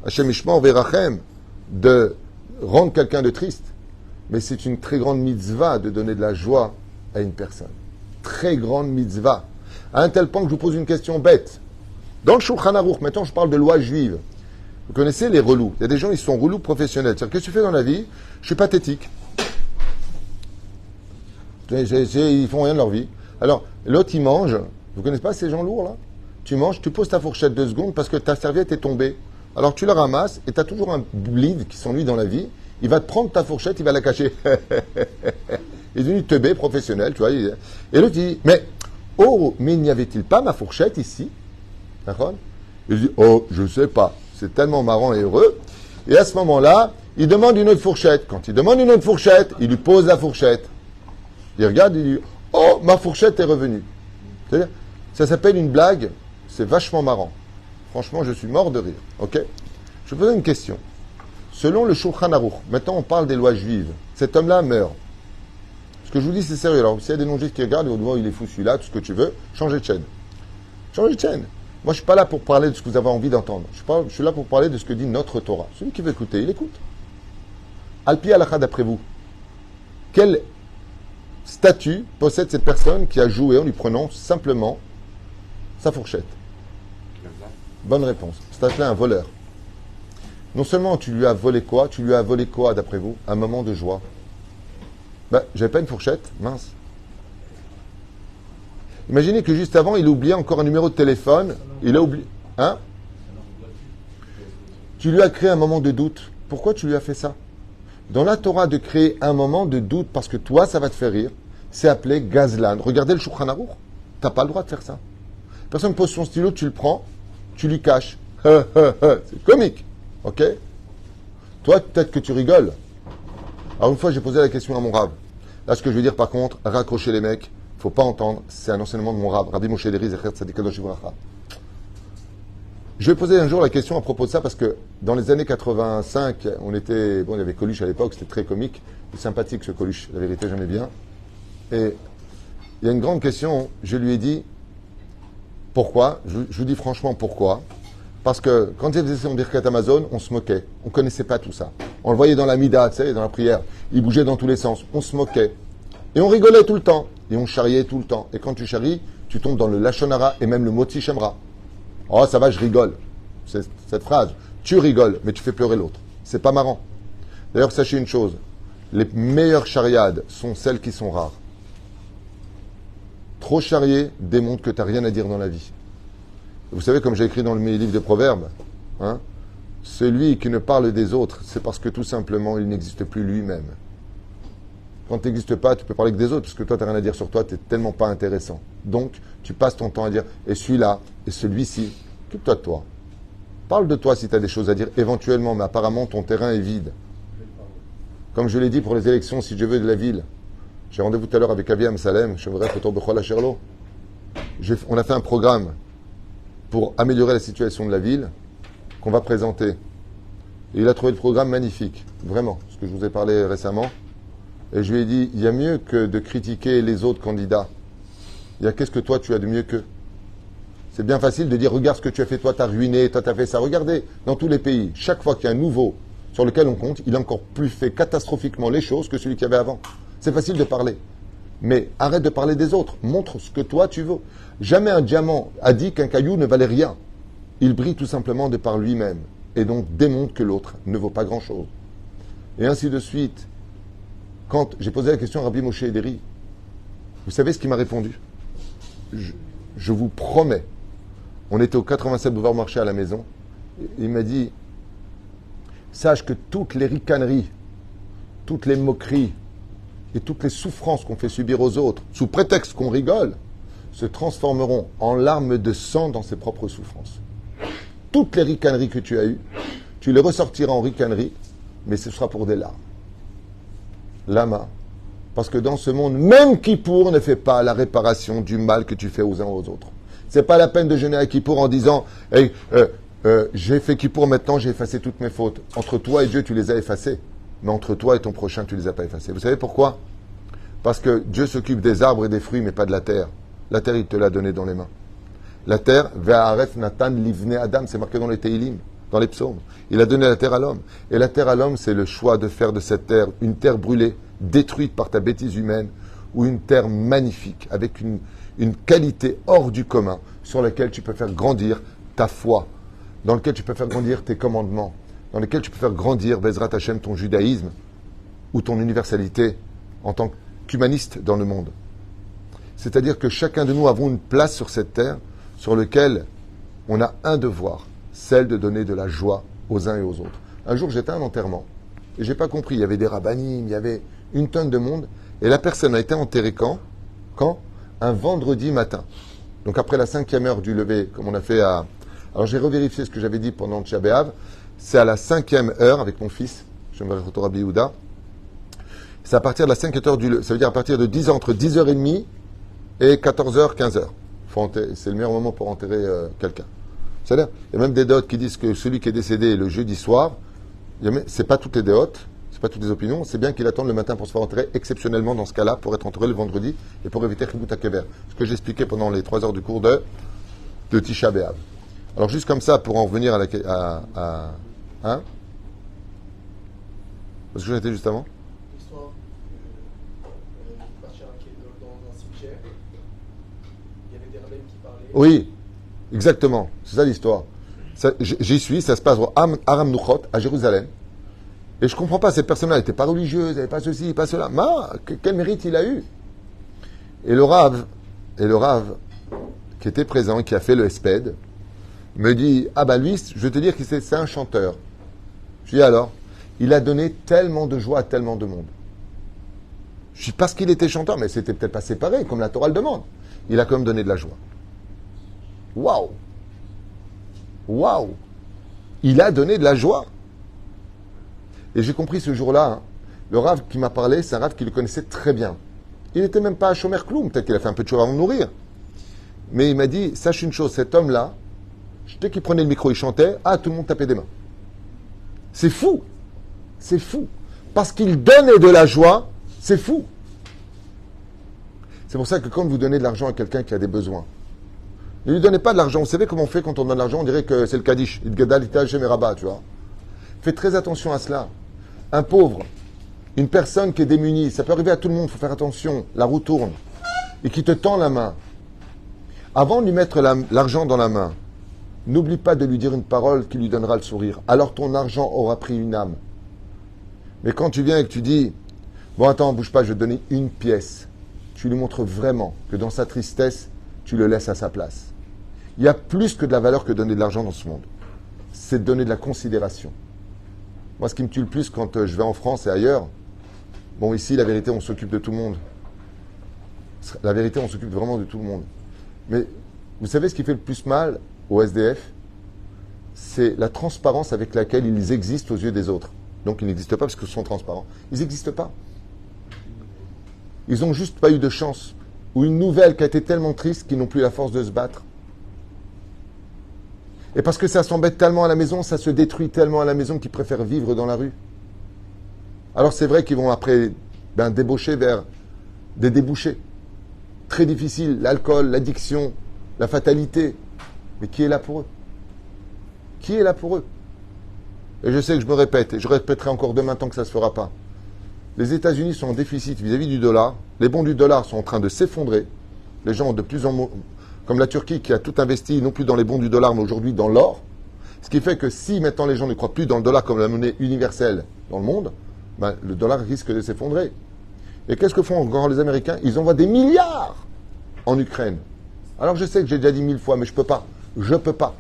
Hashem Ishmael Verachem, de rendre quelqu'un de triste, mais c'est une très grande mitzvah de donner de la joie à une personne. Très grande mitzvah. À un tel point que je vous pose une question bête. Dans le Shulchan Aruch, maintenant je parle de loi juive. Vous connaissez les relous. Il y a des gens, ils sont relous professionnels. C'est-à-dire, qu'est-ce que tu fais dans la vie? Je suis pathétique. Ils font rien de leur vie. Alors, l'autre, il mange. Vous connaissez pas ces gens lourds, là? Tu manges, tu poses ta fourchette 2 secondes parce que ta serviette est tombée. Alors, tu la ramasses et tu as toujours un bleed qui s'ennuie dans la vie. Il va te prendre ta fourchette, il va la cacher. Il est devenu teubé, professionnel, tu vois. Et l'autre, il dit, mais n'y avait-il pas ma fourchette ici? D'accord? Il dit, oh, je sais pas. C'est tellement marrant et heureux. Et à ce moment-là, il demande une autre fourchette. Quand il demande une autre fourchette, il lui pose la fourchette. Il regarde, il dit, oh, ma fourchette est revenue. C'est-à-dire, ça s'appelle une blague, c'est vachement marrant. Franchement, je suis mort de rire. Ok? Je vais poser une question. Selon le Shulchan Aruch, maintenant on parle des lois juives, cet homme-là meurt. Ce que je vous dis, c'est sérieux. Alors, s'il y a des non-juifs qui regardent, ils vont dire, il est fou celui-là, tout ce que tu veux, changez de chaîne. Changez de chaîne. Moi, je ne suis pas là pour parler de ce que vous avez envie d'entendre. Je suis là pour parler de ce que dit notre Torah. Celui qui veut écouter, il écoute. Alpi Halakha, d'après vous, quel statut possède cette personne qui a joué en lui prenant simplement sa fourchette? Bonne réponse. C'est appelé un voleur. Non seulement tu lui as volé quoi, tu lui as volé quoi, d'après vous? Un moment de joie. J'avais pas une fourchette, mince. Imaginez que juste avant, il a oublié encore un numéro de téléphone. Il a oublié. Hein? Tu lui as créé un moment de doute. Pourquoi tu lui as fait ça? Dans la Torah, de créer un moment de doute parce que toi, ça va te faire rire, c'est appelé gazlan. Regardez le Shulchan Aruch. Tu n'as pas le droit de faire ça. Personne pose son stylo, tu le prends, tu lui caches. C'est comique. Ok? Toi, peut-être que tu rigoles. Alors, une fois, j'ai posé la question à mon rave. Là, ce que je veux dire, par contre, raccrocher les mecs, faut pas entendre, c'est un enseignement de mon rave, Rabbi Moshe Deri, Zecher Tzadik Kadosh Livracha. Je vais poser un jour la question à propos de ça parce que dans les années 85, il y avait Coluche à l'époque, c'était très comique, sympathique ce Coluche, la vérité, j'aimais bien. Et il y a une grande question, je lui ai dit, pourquoi? Je vous dis franchement pourquoi. Parce que quand il faisait son Birkat Amazon, on se moquait. On ne connaissait pas tout ça. On le voyait dans la Mida, tu sais, dans la prière. Il bougeait dans tous les sens. On se moquait. Et on rigolait tout le temps. Et on charriait tout le temps. Et quand tu charries, tu tombes dans le Lashon Hara et même le Motzi Shemra. Oh, ça va, je rigole. C'est cette phrase. Tu rigoles, mais tu fais pleurer l'autre. C'est pas marrant. D'ailleurs, sachez une chose. Les meilleures chariades sont celles qui sont rares. Trop charrier démontre que tu n'as rien à dire dans la vie. Vous savez, comme j'ai écrit dans mes livres de proverbes, hein, celui qui ne parle des autres, c'est parce que tout simplement, il n'existe plus lui-même. Quand tu n'existes pas, tu peux parler que des autres, parce que toi, tu n'as rien à dire sur toi, tu n'es tellement pas intéressant. Donc, tu passes ton temps à dire, et celui-là, et celui-ci, occupe-toi de toi. Parle de toi si tu as des choses à dire, éventuellement, mais apparemment, ton terrain est vide. Comme je l'ai dit pour les élections, si je veux, de la ville. J'ai rendez-vous tout à l'heure avec Avi Amsalem, je voudrais photo Bechol Asherlo. On a fait un programme pour améliorer la situation de la ville qu'on va présenter. Et il a trouvé le programme magnifique, vraiment, ce que je vous ai parlé récemment. Et je lui ai dit, il y a mieux que de critiquer les autres candidats. Il y a qu'est-ce que toi tu as de mieux qu'eux. C'est bien facile de dire, regarde ce que tu as fait, toi tu as ruiné, toi tu as fait ça. Regardez, dans tous les pays, chaque fois qu'il y a un nouveau sur lequel on compte, il a encore plus fait catastrophiquement les choses que celui qu'il y avait avant. C'est facile de parler. Mais arrête de parler des autres. Montre ce que toi tu veux. Jamais un diamant a dit qu'un caillou ne valait rien. Il brille tout simplement de par lui-même. Et donc démontre que l'autre ne vaut pas grand-chose. Et ainsi de suite. Quand j'ai posé la question à Rabbi Moshe Ederi, vous savez ce qu'il m'a répondu? Je vous promets. On était au 87 boulevard Marché à la maison. Il m'a dit, sache que toutes les ricaneries, toutes les moqueries et toutes les souffrances qu'on fait subir aux autres, sous prétexte qu'on rigole, se transformeront en larmes de sang dans ses propres souffrances. Toutes les ricaneries que tu as eues, tu les ressortiras en ricaneries, mais ce sera pour des larmes. Lama. Parce que dans ce monde, même Kippour ne fait pas la réparation du mal que tu fais aux uns aux autres. C'est pas la peine de jeûner à Kippour en disant hey, j'ai fait Kippour maintenant, j'ai effacé toutes mes fautes. Entre toi et Dieu, tu les as effacées. Mais entre toi et ton prochain, tu ne les as pas effacées. Vous savez pourquoi? Parce que Dieu s'occupe des arbres et des fruits, mais pas de la terre. La terre, il te l'a donnée dans les mains. La terre, Ve'aref Natan Livne Adam, c'est marqué dans les Teilim, dans les psaumes. Il a donné la terre à l'homme. Et la terre à l'homme, c'est le choix de faire de cette terre une terre brûlée, détruite par ta bêtise humaine, ou une terre magnifique, avec une qualité hors du commun, sur laquelle tu peux faire grandir ta foi, dans laquelle tu peux faire grandir tes commandements, dans laquelle tu peux faire grandir, Bezrat Hashem, ton judaïsme, ou ton universalité, en tant qu'humaniste dans le monde. C'est-à-dire que chacun de nous avons une place sur cette terre, sur laquelle on a un devoir, celle de donner de la joie aux uns et aux autres. Un jour, j'étais à un enterrement, et j'ai pas compris, il y avait des rabbinim, il y avait une tonne de monde, et la personne a été enterrée quand? Un vendredi matin. Donc après la 5e heure du lever, comme on a fait à... Alors j'ai revérifié ce que j'avais dit pendant Tisha B'Av, c'est à la 5e heure avec mon fils, je me réfère Rabbi Yehuda, c'est à partir de la 5e heure du lever, ça veut dire à partir de 10h, entre 10h30 et 14h, 15h. C'est le meilleur moment pour enterrer quelqu'un. C'est-à-dire, il y a même des déotes qui disent que celui qui est décédé le jeudi soir, c'est pas toutes les déotes, c'est pas toutes les opinions, c'est bien qu'il attende le matin pour se faire enterrer, exceptionnellement dans ce cas-là, pour être enterré le vendredi et pour éviter Chibut HaKever. Ce que j'expliquais pendant les 3 heures du cours de Tisha B'Av. Alors juste comme ça, pour en revenir hein? Parce que j'en étais juste avant. L'histoire partir dans un cimetière, il y avait des rabbins qui parlaient. Oui, exactement, c'est ça l'histoire. J'y suis, ça se passe au Aram Nuchot, à Jérusalem. Et je ne comprends pas, ces personnes-là n'étaient pas religieuses, n'avaient pas ceci, pas cela. Quel mérite il a eu? Et le Rav, qui était présent, qui a fait le Hesped, me dit, lui, je vais te dire que c'est un chanteur. Je dis alors, il a donné tellement de joie à tellement de monde. Je dis parce qu'il était chanteur, mais c'était peut-être pas séparé, comme la Torah le demande. Il a quand même donné de la joie. Waouh! Waouh! Il a donné de la joie. Et j'ai compris ce jour-là, le Rav qui m'a parlé, c'est un Rav qui le connaissait très bien. Il n'était même pas à Shomer Kloum, peut-être qu'il a fait un peu de choses avant de mourir. Mais il m'a dit, sache une chose, cet homme-là, dès qu'il prenait le micro, il chantait, tout le monde tapait des mains. C'est fou. C'est fou. Parce qu'il donnait de la joie, c'est fou. C'est pour ça que quand vous donnez de l'argent à quelqu'un qui a des besoins, ne lui donnez pas de l'argent. Vous savez comment on fait quand on donne de l'argent? On dirait que c'est le Kaddish. Tu vois. Faites très attention à cela. Un pauvre, une personne qui est démunie, ça peut arriver à tout le monde, il faut faire attention. La roue tourne. Et qui te tend la main. Avant de lui mettre l'argent dans la main, n'oublie pas de lui dire une parole qui lui donnera le sourire. Alors ton argent aura pris une âme. Mais quand tu viens et que tu dis, bon attends, bouge pas, je vais te donner une pièce, tu lui montres vraiment que dans sa tristesse, tu le laisses à sa place. Il y a plus que de la valeur que donner de l'argent dans ce monde. C'est donner de la considération. Moi, ce qui me tue le plus quand je vais en France et ailleurs, bon ici, la vérité, on s'occupe de tout le monde. La vérité, on s'occupe vraiment de tout le monde. Mais vous savez ce qui fait le plus mal aux SDF? C'est la transparence avec laquelle ils existent aux yeux des autres. Donc ils n'existent pas parce qu'ils sont transparents. Ils n'existent pas. Ils n'ont juste pas eu de chance. Ou une nouvelle qui a été tellement triste qu'ils n'ont plus la force de se battre. Et parce que ça s'embête tellement à la maison, ça se détruit tellement à la maison qu'ils préfèrent vivre dans la rue. Alors c'est vrai qu'ils vont après débaucher vers des débouchés. Très difficiles, l'alcool, l'addiction, la fatalité. Mais qui est là pour eux? Qui est là pour eux? et je sais que je me répète, et je répéterai encore demain tant que ça ne se fera pas. Les États-Unis sont en déficit vis-à-vis du dollar. Les bons du dollar sont en train de s'effondrer. Les gens ont de plus en moins, comme la Turquie qui a tout investi, non plus dans les bons du dollar, mais aujourd'hui dans l'or. Ce qui fait que si maintenant les gens ne croient plus dans le dollar comme la monnaie universelle dans le monde, ben, le dollar risque de s'effondrer. Et qu'est-ce que font encore les Américains? Ils envoient des milliards en Ukraine. Alors je sais que j'ai déjà dit 1000 fois, mais je peux pas. Je peux pas.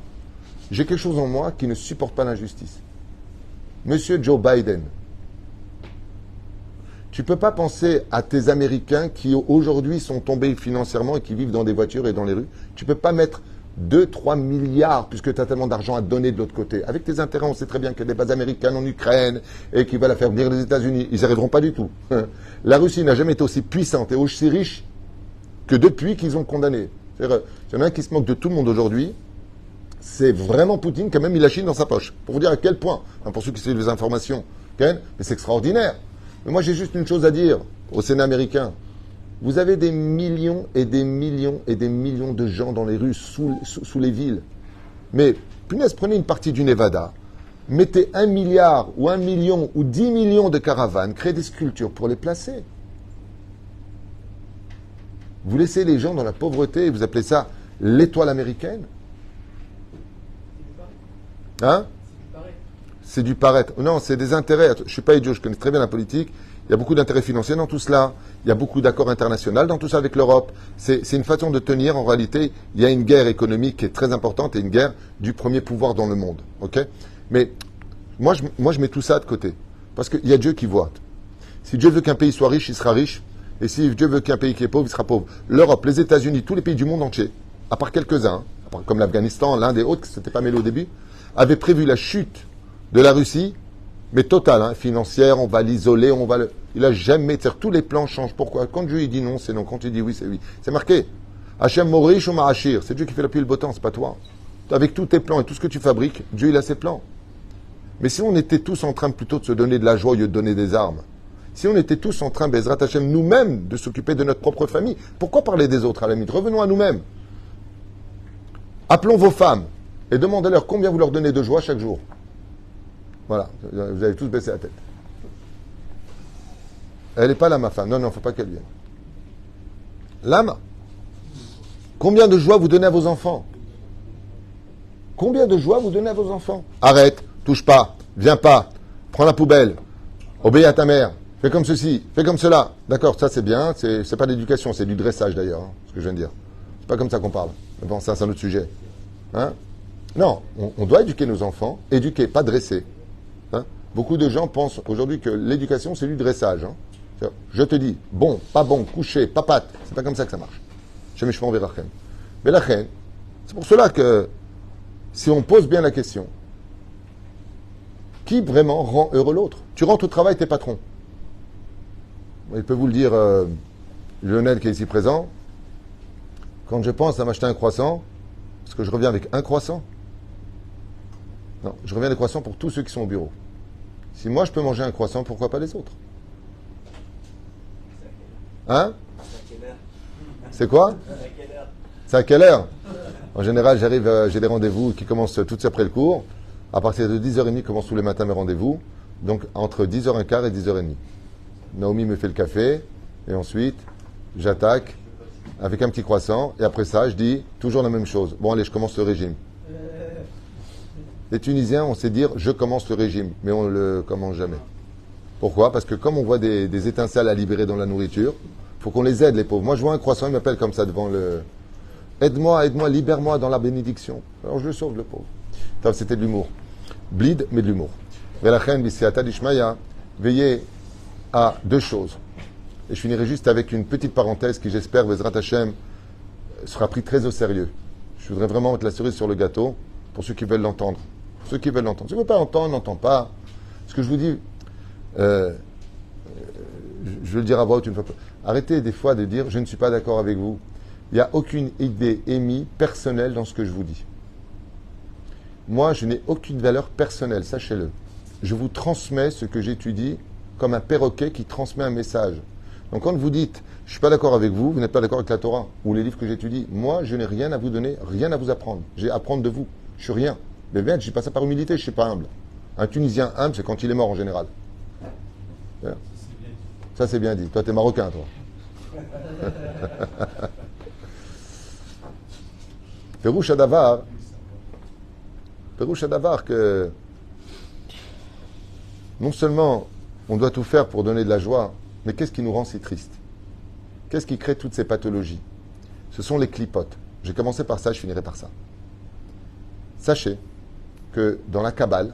J'ai quelque chose en moi qui ne supporte pas l'injustice. Monsieur Joe Biden, tu ne peux pas penser à tes Américains qui aujourd'hui sont tombés financièrement et qui vivent dans des voitures et dans les rues. Tu ne peux pas mettre 2-3 milliards, puisque tu as tellement d'argent à donner de l'autre côté. Avec tes intérêts, on sait très bien qu'il y a des bases américaines en Ukraine et qui veulent la faire venir les États-Unis. Ils n'y arriveront pas du tout. La Russie n'a jamais été aussi puissante et aussi riche que depuis qu'ils ont condamné. C'est-à-dire, il y en a un qui se moque de tout le monde aujourd'hui. C'est vraiment Poutine qui a même mis la Chine dans sa poche. Pour vous dire à quel point, hein, pour ceux qui suivent les informations, mais c'est extraordinaire. Mais moi, j'ai juste une chose à dire au Sénat américain. Vous avez des millions et des millions et des millions de gens dans les rues, sous les villes. Mais, punaise, prenez une partie du Nevada, mettez 1 milliard ou 1 million ou 10 millions de caravanes, créez des sculptures pour les placer. Vous laissez les gens dans la pauvreté et vous appelez ça l'étoile américaine? Hein? C'est du paraître. Non, c'est des intérêts. Je ne suis pas idiot, je connais très bien la politique. Il y a beaucoup d'intérêts financiers dans tout cela. Il y a beaucoup d'accords internationaux dans tout ça avec l'Europe. C'est une façon de tenir. En réalité, il y a une guerre économique qui est très importante et une guerre du premier pouvoir dans le monde. Ok? Mais moi, je mets tout ça de côté. Parce qu'il y a Dieu qui voit. Si Dieu veut qu'un pays soit riche, il sera riche. Et si Dieu veut qu'un pays qui est pauvre, il sera pauvre. L'Europe, les États-Unis, tous les pays du monde entier, à part quelques-uns, comme l'Afghanistan, l'Inde et autres, qui ne s'étaient pas mêlés au début, avaient prévu la chute de la Russie, mais totale, hein, financière, on va l'isoler, on va le... Il n'a jamais... Tous les plans changent. Pourquoi? Quand Dieu il dit non, c'est non. Quand il dit oui, c'est oui. C'est marqué. Hachem Morish ou Mahashir. C'est Dieu qui fait la pluie et le beau temps, c'est pas toi. Avec tous tes plans et tout ce que tu fabriques, Dieu il a ses plans. Mais si on était tous en train plutôt de se donner de la joie au lieu de donner des armes, si on était tous en train, Bezrat Hachem, nous-mêmes, de s'occuper de notre propre famille, pourquoi parler des autres à la limite? Revenons à nous-mêmes. Appelons vos femmes et demandez-leur combien vous leur donnez de joie chaque jour. Voilà, vous avez tous baissé la tête. Elle n'est pas là, ma femme. Non, il ne faut pas qu'elle vienne. L'âme, combien de joie vous donnez à vos enfants? Combien de joie vous donnez à vos enfants? Arrête, touche pas, viens pas, prends la poubelle, obéis à ta mère, fais comme ceci, fais comme cela. D'accord, ça c'est bien, c'est pas d'éducation, c'est du dressage d'ailleurs, hein, ce que je viens de dire. C'est pas comme ça qu'on parle. Mais bon, ça c'est un autre sujet. Hein? Non, on doit éduquer nos enfants, éduquer, pas dresser. Hein? Beaucoup de gens pensent aujourd'hui que l'éducation c'est du dressage. Hein? Je te dis, bon, pas bon, couché, papate, c'est pas comme ça que ça marche. Chez mes chevaux, Vérachem. Mais la reine, c'est pour cela que si on pose bien la question, qui vraiment rend heureux l'autre? Tu rentres au travail, t'es patron. Il peut vous le dire, Lionel qui est ici présent, quand je pense à m'acheter un croissant, est-ce que je reviens avec un croissant? Non, je reviens des croissants pour tous ceux qui sont au bureau. Si moi je peux manger un croissant, pourquoi pas les autres? Hein? C'est quoi? C'est à quelle heure? En général, j'arrive, j'ai des rendez-vous qui commencent tout de suite après le cours. À partir de 10h30, commencent tous les matins mes rendez-vous. Donc, entre 10h15 et 10h30. Naomi me fait le café. Et ensuite, j'attaque avec un petit croissant. Et après ça, je dis toujours la même chose. Bon, allez, je commence le régime. Les Tunisiens, on sait dire, je commence le régime. Mais on ne le commence jamais. Pourquoi? Parce que comme on voit des étincelles à libérer dans la nourriture, il faut qu'on les aide, les pauvres. Moi, je vois un croissant, il m'appelle comme ça devant le... Aide-moi, aide-moi, libère-moi dans la bénédiction. Alors je le sauve, le pauvre. C'était de l'humour. Bleed, mais de l'humour. Veillez à deux choses. Et je finirai juste avec une petite parenthèse qui, j'espère, Bezrat Hashem, sera pris très au sérieux. Je voudrais vraiment mettre la cerise sur le gâteau pour ceux qui veulent l'entendre. Pour ceux qui veulent l'entendre. Ceux qui ne veulent pas entendre, n'entendent pas. Ce que je vous dis, je veux le dire à voix haute une fois. Arrêtez des fois de dire « je ne suis pas d'accord avec vous ». Il n'y a aucune idée émise personnelle dans ce que je vous dis. Moi, je n'ai aucune valeur personnelle, sachez-le. Je vous transmets ce que j'étudie comme un perroquet qui transmet un message. Donc quand vous dites « je ne suis pas d'accord avec vous », vous n'êtes pas d'accord avec la Torah ou les livres que j'étudie, moi, je n'ai rien à vous donner, rien à vous apprendre. J'ai à apprendre de vous. Je suis rien. Mais bien, je dis pas ça par humilité, je ne suis pas humble. Un Tunisien humble, c'est quand il est mort en général. Ça, c'est bien dit. Toi, t'es marocain, toi. Pérouche à Davar que non seulement on doit tout faire pour donner de la joie, mais qu'est-ce qui nous rend si tristes? Qu'est-ce qui crée toutes ces pathologies? Ce sont les clipotes. J'ai commencé par ça, je finirai par ça. Sachez que dans la Kabbale,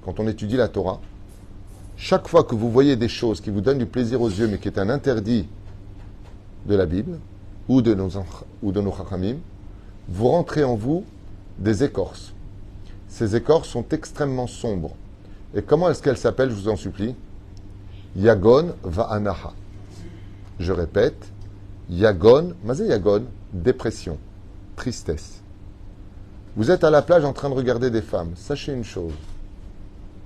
quand on étudie la Torah, chaque fois que vous voyez des choses qui vous donnent du plaisir aux yeux, mais qui est un interdit de la Bible ou de nos Chachamim, vous rentrez en vous des écorces. Ces écorces sont extrêmement sombres. Et comment est-ce qu'elles s'appellent, je vous en supplie? Yagon va'anaha. Je répète, Yagon, mazé Yagon, dépression, tristesse. Vous êtes à la plage en train de regarder des femmes. Sachez une chose.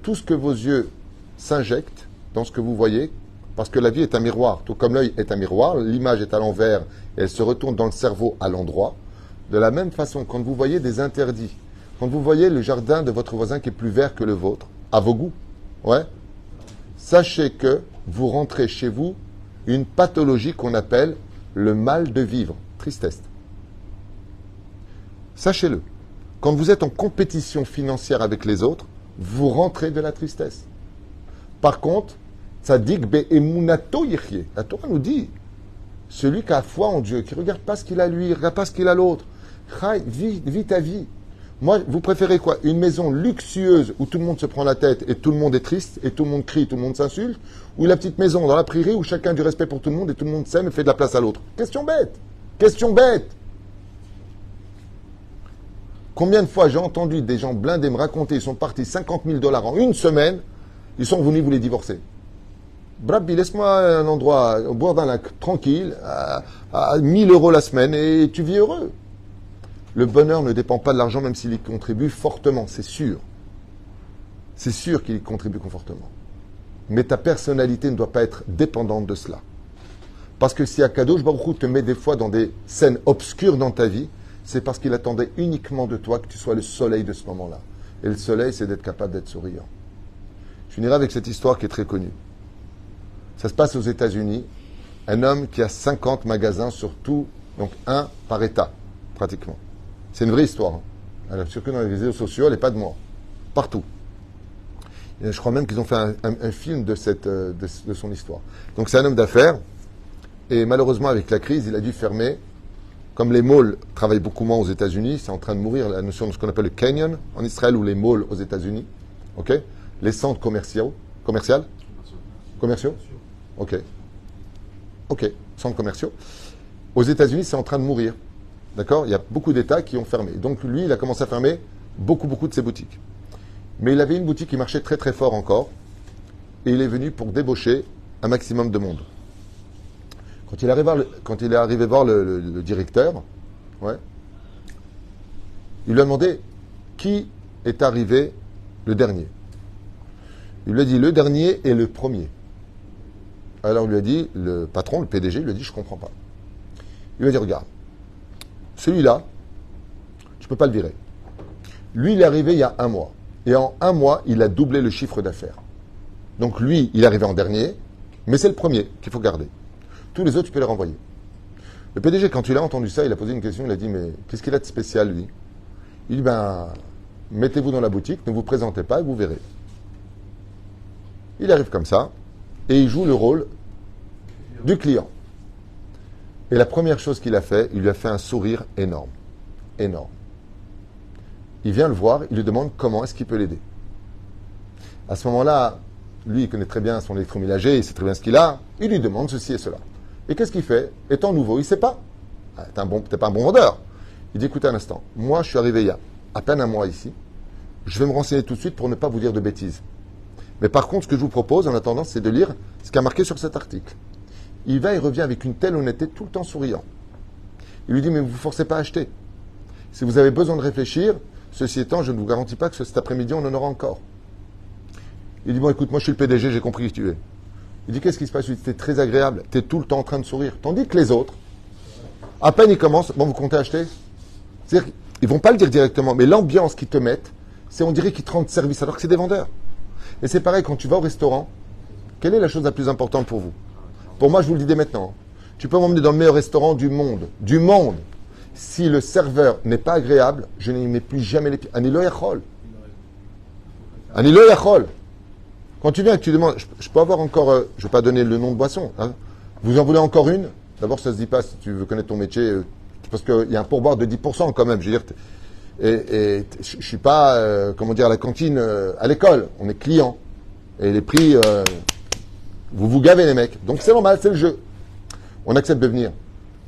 Tout ce que vos yeux s'injectent dans ce que vous voyez, parce que la vie est un miroir, tout comme l'œil est un miroir, l'image est à l'envers et elle se retourne dans le cerveau à l'endroit. De la même façon, quand vous voyez des interdits, quand vous voyez le jardin de votre voisin qui est plus vert que le vôtre, à vos goûts, ouais, sachez que vous rentrez chez vous une pathologie qu'on appelle le mal de vivre, tristesse. Sachez-le, quand vous êtes en compétition financière avec les autres, vous rentrez de la tristesse. Par contre, tzadik be'emunato yichye. La Torah nous dit, celui qui a foi en Dieu, qui ne regarde pas ce qu'il a lui, ne regarde pas ce qu'il a l'autre, vis ta vie. Moi, vous préférez quoi? Une maison luxueuse où tout le monde se prend la tête et tout le monde est triste et tout le monde crie, tout le monde s'insulte, ou la petite maison dans la prairie où chacun a du respect pour tout le monde et tout le monde s'aime et fait de la place à l'autre? Question bête. Question bête. Combien de fois j'ai entendu des gens blindés me raconter, ils sont partis 50 000 $ en une semaine, ils sont venus vous les divorcer. Brabi, laisse-moi un endroit au bord d'un lac, tranquille, à 1 000 € la semaine et tu vis heureux. Le bonheur ne dépend pas de l'argent, même s'il y contribue fortement, c'est sûr. C'est sûr qu'il y contribue fortement. Mais ta personnalité ne doit pas être dépendante de cela. Parce que si Akadosh Baruch Hu te met des fois dans des scènes obscures dans ta vie, c'est parce qu'il attendait uniquement de toi que tu sois le soleil de ce moment-là. Et le soleil, c'est d'être capable d'être souriant. Je finirai avec cette histoire qui est très connue. Ça se passe aux États-Unis. Un homme qui a 50 magasins sur tout, donc un par État, pratiquement. C'est une vraie histoire. Alors, surtout dans les réseaux sociaux, elle n'est pas de moi. Partout. Et je crois même qu'ils ont fait un film de son histoire. Donc c'est un homme d'affaires. Et malheureusement, avec la crise, il a dû fermer. Comme les malls travaillent beaucoup moins aux États-Unis, c'est en train de mourir la notion de ce qu'on appelle le canyon en Israël ou les malls aux États-Unis. Ok? Les centres commerciaux. Commerciaux? Ok. Centres commerciaux. Aux États-Unis, c'est en train de mourir. D'accord? Il y a beaucoup d'États qui ont fermé. Donc lui, il a commencé à fermer beaucoup de ses boutiques. Mais il avait une boutique qui marchait très très fort encore. Et il est venu pour débaucher un maximum de monde. Quand il est arrivé voir le directeur, ouais, il lui a demandé qui est arrivé le dernier. Il lui a dit le dernier et le premier. Alors il lui a dit, le patron, le PDG, il lui a dit je ne comprends pas. Il lui a dit regarde, celui-là, tu ne peux pas le virer. Lui, il est arrivé il y a 1 mois. Et en 1 mois, il a doublé le chiffre d'affaires. Donc lui, il est arrivé en dernier, mais c'est le premier qu'il faut garder. Tous les autres, tu peux les renvoyer. Le PDG, quand il a entendu ça, il a posé une question, il a dit, mais qu'est-ce qu'il a de spécial, lui? Il dit, mettez-vous dans la boutique, ne vous présentez pas et vous verrez. Il arrive comme ça, et il joue le rôle du client. Et la première chose qu'il a fait, il lui a fait un sourire énorme. Énorme. Il vient le voir, il lui demande comment est-ce qu'il peut l'aider. À ce moment-là, lui, il connaît très bien son électroménager, il sait très bien ce qu'il a, il lui demande ceci et cela. Et qu'est-ce qu'il fait? Étant nouveau, il ne sait pas. T'es pas un bon vendeur. Il dit, écoutez un instant, moi je suis arrivé il y a à peine 1 mois ici, je vais me renseigner tout de suite pour ne pas vous dire de bêtises. Mais par contre, ce que je vous propose en attendant, c'est de lire ce qui a marqué sur cet article. Il va et revient avec une telle honnêteté, tout le temps souriant. Il lui dit, mais vous ne vous forcez pas à acheter. Si vous avez besoin de réfléchir, ceci étant, je ne vous garantis pas que cet après-midi, on en aura encore. Il dit, bon, écoute, moi je suis le PDG, j'ai compris qui tu es. Il dit, qu'est-ce qui se passe? Tu es très agréable, tu es tout le temps en train de sourire. Tandis que les autres, à peine ils commencent, bon, vous comptez acheter? C'est-à-dire qu'ils ne vont pas le dire directement, mais l'ambiance qu'ils te mettent, c'est on dirait qu'ils te rendent service, alors que c'est des vendeurs. Et c'est pareil, quand tu vas au restaurant, quelle est la chose la plus importante pour vous? Pour moi, je vous le dis dès maintenant. Tu peux m'emmener dans le meilleur restaurant du monde. Du monde. Si le serveur n'est pas agréable, je n'y mets plus jamais les pieds. Ani lo yachol. Ani lo yachol. Quand tu viens et que tu demandes, je peux avoir encore, je ne vais pas donner le nom de boisson. Hein. Vous en voulez encore une? D'abord, ça ne se dit pas si tu veux connaître ton métier, parce qu'il y a un pourboire de 10% quand même. Je veux dire, et je ne suis pas, comment dire, à la cantine à l'école. On est client. Et les prix, vous vous gavez les mecs. Donc c'est normal, c'est le jeu. On accepte de venir.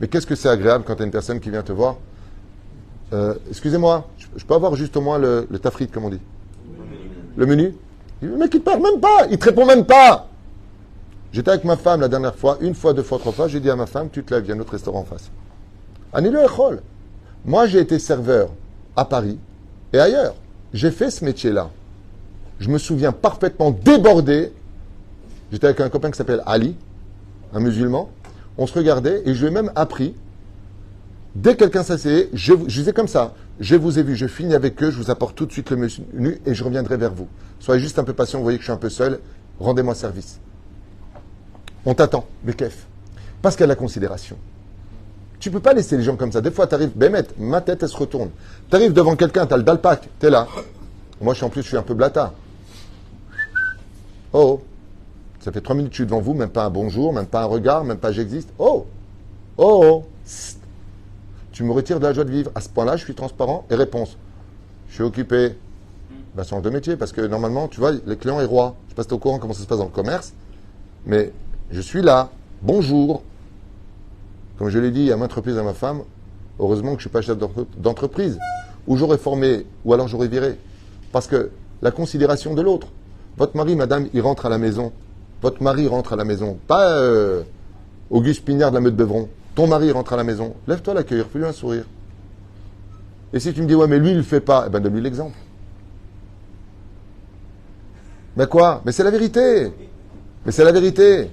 Mais qu'est-ce que c'est agréable quand tu as une personne qui vient te voir? Excusez-moi, je peux avoir juste au moins le tafrit, comme on dit. Le menu? Le mec, il ne parle même pas, il ne te répond même pas. J'étais avec ma femme la dernière fois, une fois, deux fois, trois fois, j'ai dit à ma femme, tu te lèves, il y a un autre restaurant en face. Anilo Echol. Moi, j'ai été serveur à Paris et ailleurs. J'ai fait ce métier-là. Je me souviens parfaitement débordé. J'étais avec un copain qui s'appelle Ali, un musulman. On se regardait et je lui ai même appris. Dès que quelqu'un s'asseyait, je disais comme ça. Je vous ai vu, je finis avec eux, je vous apporte tout de suite le menu et je reviendrai vers vous. Soyez juste un peu patient, vous voyez que je suis un peu seul. Rendez-moi service. On t'attend, Bekef. Parce qu'il y a la considération. Tu ne peux pas laisser les gens comme ça. Des fois, tu arrives, Bémet, ma tête, elle se retourne. Tu arrives devant quelqu'un, tu as le dalpac, tu es là. Moi, en plus, je suis un peu blata. Oh, ça fait 3 minutes que je suis devant vous, même pas un bonjour, même pas un regard, même pas j'existe. Oh, oh, tu me retires de la joie de vivre. À ce point-là, je suis transparent. Et réponse, je suis occupé. Ben, change de métier, parce que normalement, tu vois, le client est roi. Je ne sais pas si tu es au courant comment ça se passe dans le commerce, mais je suis là. Bonjour. Comme je l'ai dit à maintes reprises à ma femme, heureusement que je ne suis pas chef d'entreprise, ou j'aurais formé, ou alors j'aurais viré. Parce que la considération de l'autre. Votre mari, madame, il rentre à la maison. Votre mari rentre à la maison. Pas Auguste Pignard de la Meute-Beuvron. Ton mari rentre à la maison. Lève-toi l'accueillir, fais-lui un sourire. Et si tu me dis, ouais, mais lui, il ne le fait pas, eh bien, donne-lui l'exemple. Mais quoi? Mais c'est la vérité. Mais c'est la vérité.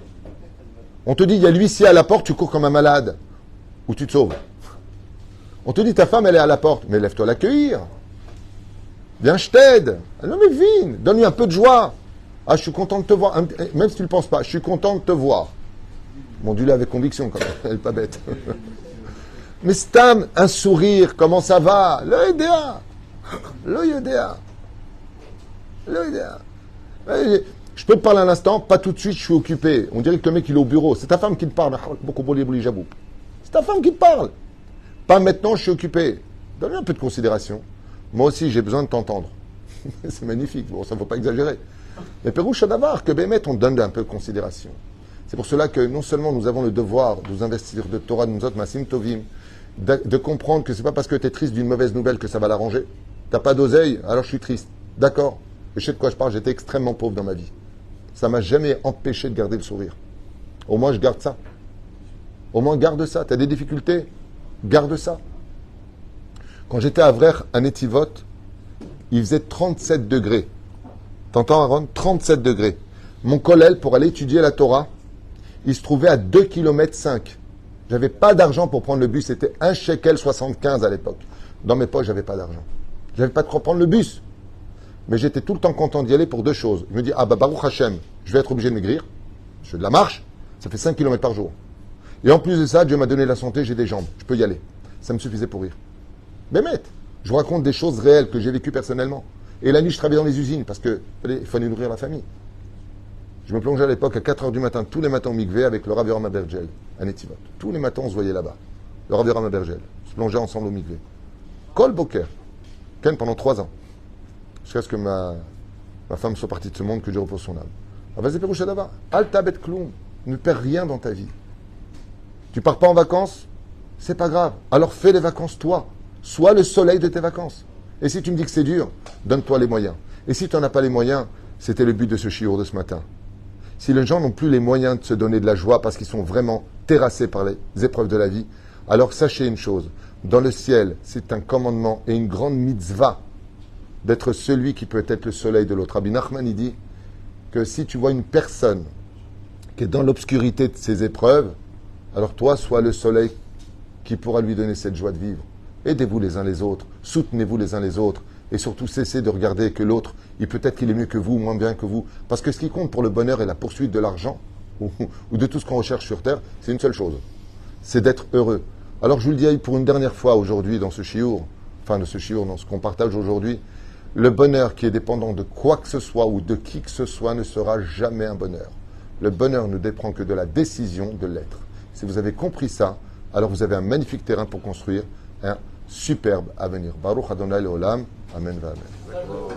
On te dit, il y a l'huissier à la porte, tu cours comme un malade. Ou tu te sauves. On te dit, ta femme, elle est à la porte. Mais lève-toi l'accueillir. Viens, je t'aide. Non, mais viens, donne-lui un peu de joie. Ah, je suis content de te voir. Même si tu ne le penses pas, je suis content de te voir. Bon, dis-le avec conviction quand même. Elle n'est pas bête. Mais Stam, un sourire, comment ça va? Le idéa. Le idéa. Le idéa. Je peux te parler un instant, pas tout de suite, je suis occupé. On dirait que le mec, il est au bureau. C'est ta femme qui te parle. C'est ta femme qui te parle. Pas maintenant, je suis occupé. Donne-lui un peu de considération. Moi aussi, j'ai besoin de t'entendre. C'est magnifique. Bon, ça ne faut pas exagérer. Mais Pérouche Adavar, que Bémet, on donne un peu de considération. C'est pour cela que non seulement nous avons le devoir de nous investir de Torah, de nous autres, Masim Tovim, de comprendre que c'est pas parce que tu es triste d'une mauvaise nouvelle que ça va l'arranger. T'as pas d'oseille, alors je suis triste. D'accord. Je sais de quoi je parle, j'étais extrêmement pauvre dans ma vie. Ça m'a jamais empêché de garder le sourire. Au moins, je garde ça. Au moins, garde ça. Tu as des difficultés, garde ça. Quand j'étais à Vrech, à Netivot, il faisait 37 degrés. T'entends, Aaron? 37 degrés. Mon collègue, pour aller étudier la Torah, il se trouvait à 2,5 km. J'avais pas d'argent pour prendre le bus. C'était 1 shekel 75 à l'époque. Dans mes poches, j'avais pas d'argent. J'avais pas de quoi prendre le bus. Mais j'étais tout le temps content d'y aller pour deux choses. Je me dis, ah bah Baruch Hashem, je vais être obligé de maigrir. Je fais de la marche, ça fait 5 km par jour. Et en plus de ça, Dieu m'a donné la santé, j'ai des jambes. Je peux y aller. Ça me suffisait pour rire. Bémet, je vous raconte des choses réelles que j'ai vécues personnellement. Et la nuit, je travaillais dans les usines parce qu'il fallait nourrir la famille. Je me plongeais à l'époque à 4h du matin, tous les matins au mikvé avec le Rav Yoram Abergel à Netivot. Tous les matins, on se voyait là-bas. Le Rav Yoram Abergel. On se plongeait ensemble au mikvé. Kol Boker. Ken pendant 3 ans. Jusqu'à ce que ma femme soit partie de ce monde, que Dieu repose son âme. Ah, vas-y, Pérouche Adava. Alta bet kloum. Ne perds rien dans ta vie. Tu pars pas en vacances, c'est pas grave. Alors fais les vacances toi. Sois le soleil de tes vacances. Et si tu me dis que c'est dur, donne-toi les moyens. Et si tu n'en as pas les moyens, c'était le but de ce shiur de ce matin. Si les gens n'ont plus les moyens de se donner de la joie parce qu'ils sont vraiment terrassés par les épreuves de la vie, alors sachez une chose. Dans le ciel, c'est un commandement et une grande mitzvah d'être celui qui peut être le soleil de l'autre. Rabbi Nachman, il dit que si tu vois une personne qui est dans l'obscurité de ses épreuves, alors toi, sois le soleil qui pourra lui donner cette joie de vivre. Aidez-vous les uns les autres, soutenez-vous les uns les autres, Et surtout, cessez de regarder que l'autre, peut-être qu'il est mieux que vous, moins bien que vous. Parce que ce qui compte pour le bonheur et la poursuite de l'argent, ou de tout ce qu'on recherche sur Terre, c'est une seule chose. C'est d'être heureux. Alors je vous le dis pour une dernière fois aujourd'hui dans ce chiour, dans ce qu'on partage aujourd'hui, le bonheur qui est dépendant de quoi que ce soit ou de qui que ce soit ne sera jamais un bonheur. Le bonheur ne dépend que de la décision de l'être. Si vous avez compris ça, alors vous avez un magnifique terrain pour construire un superbe avenir. Baruch Adonai Leolam. Amen va Amen.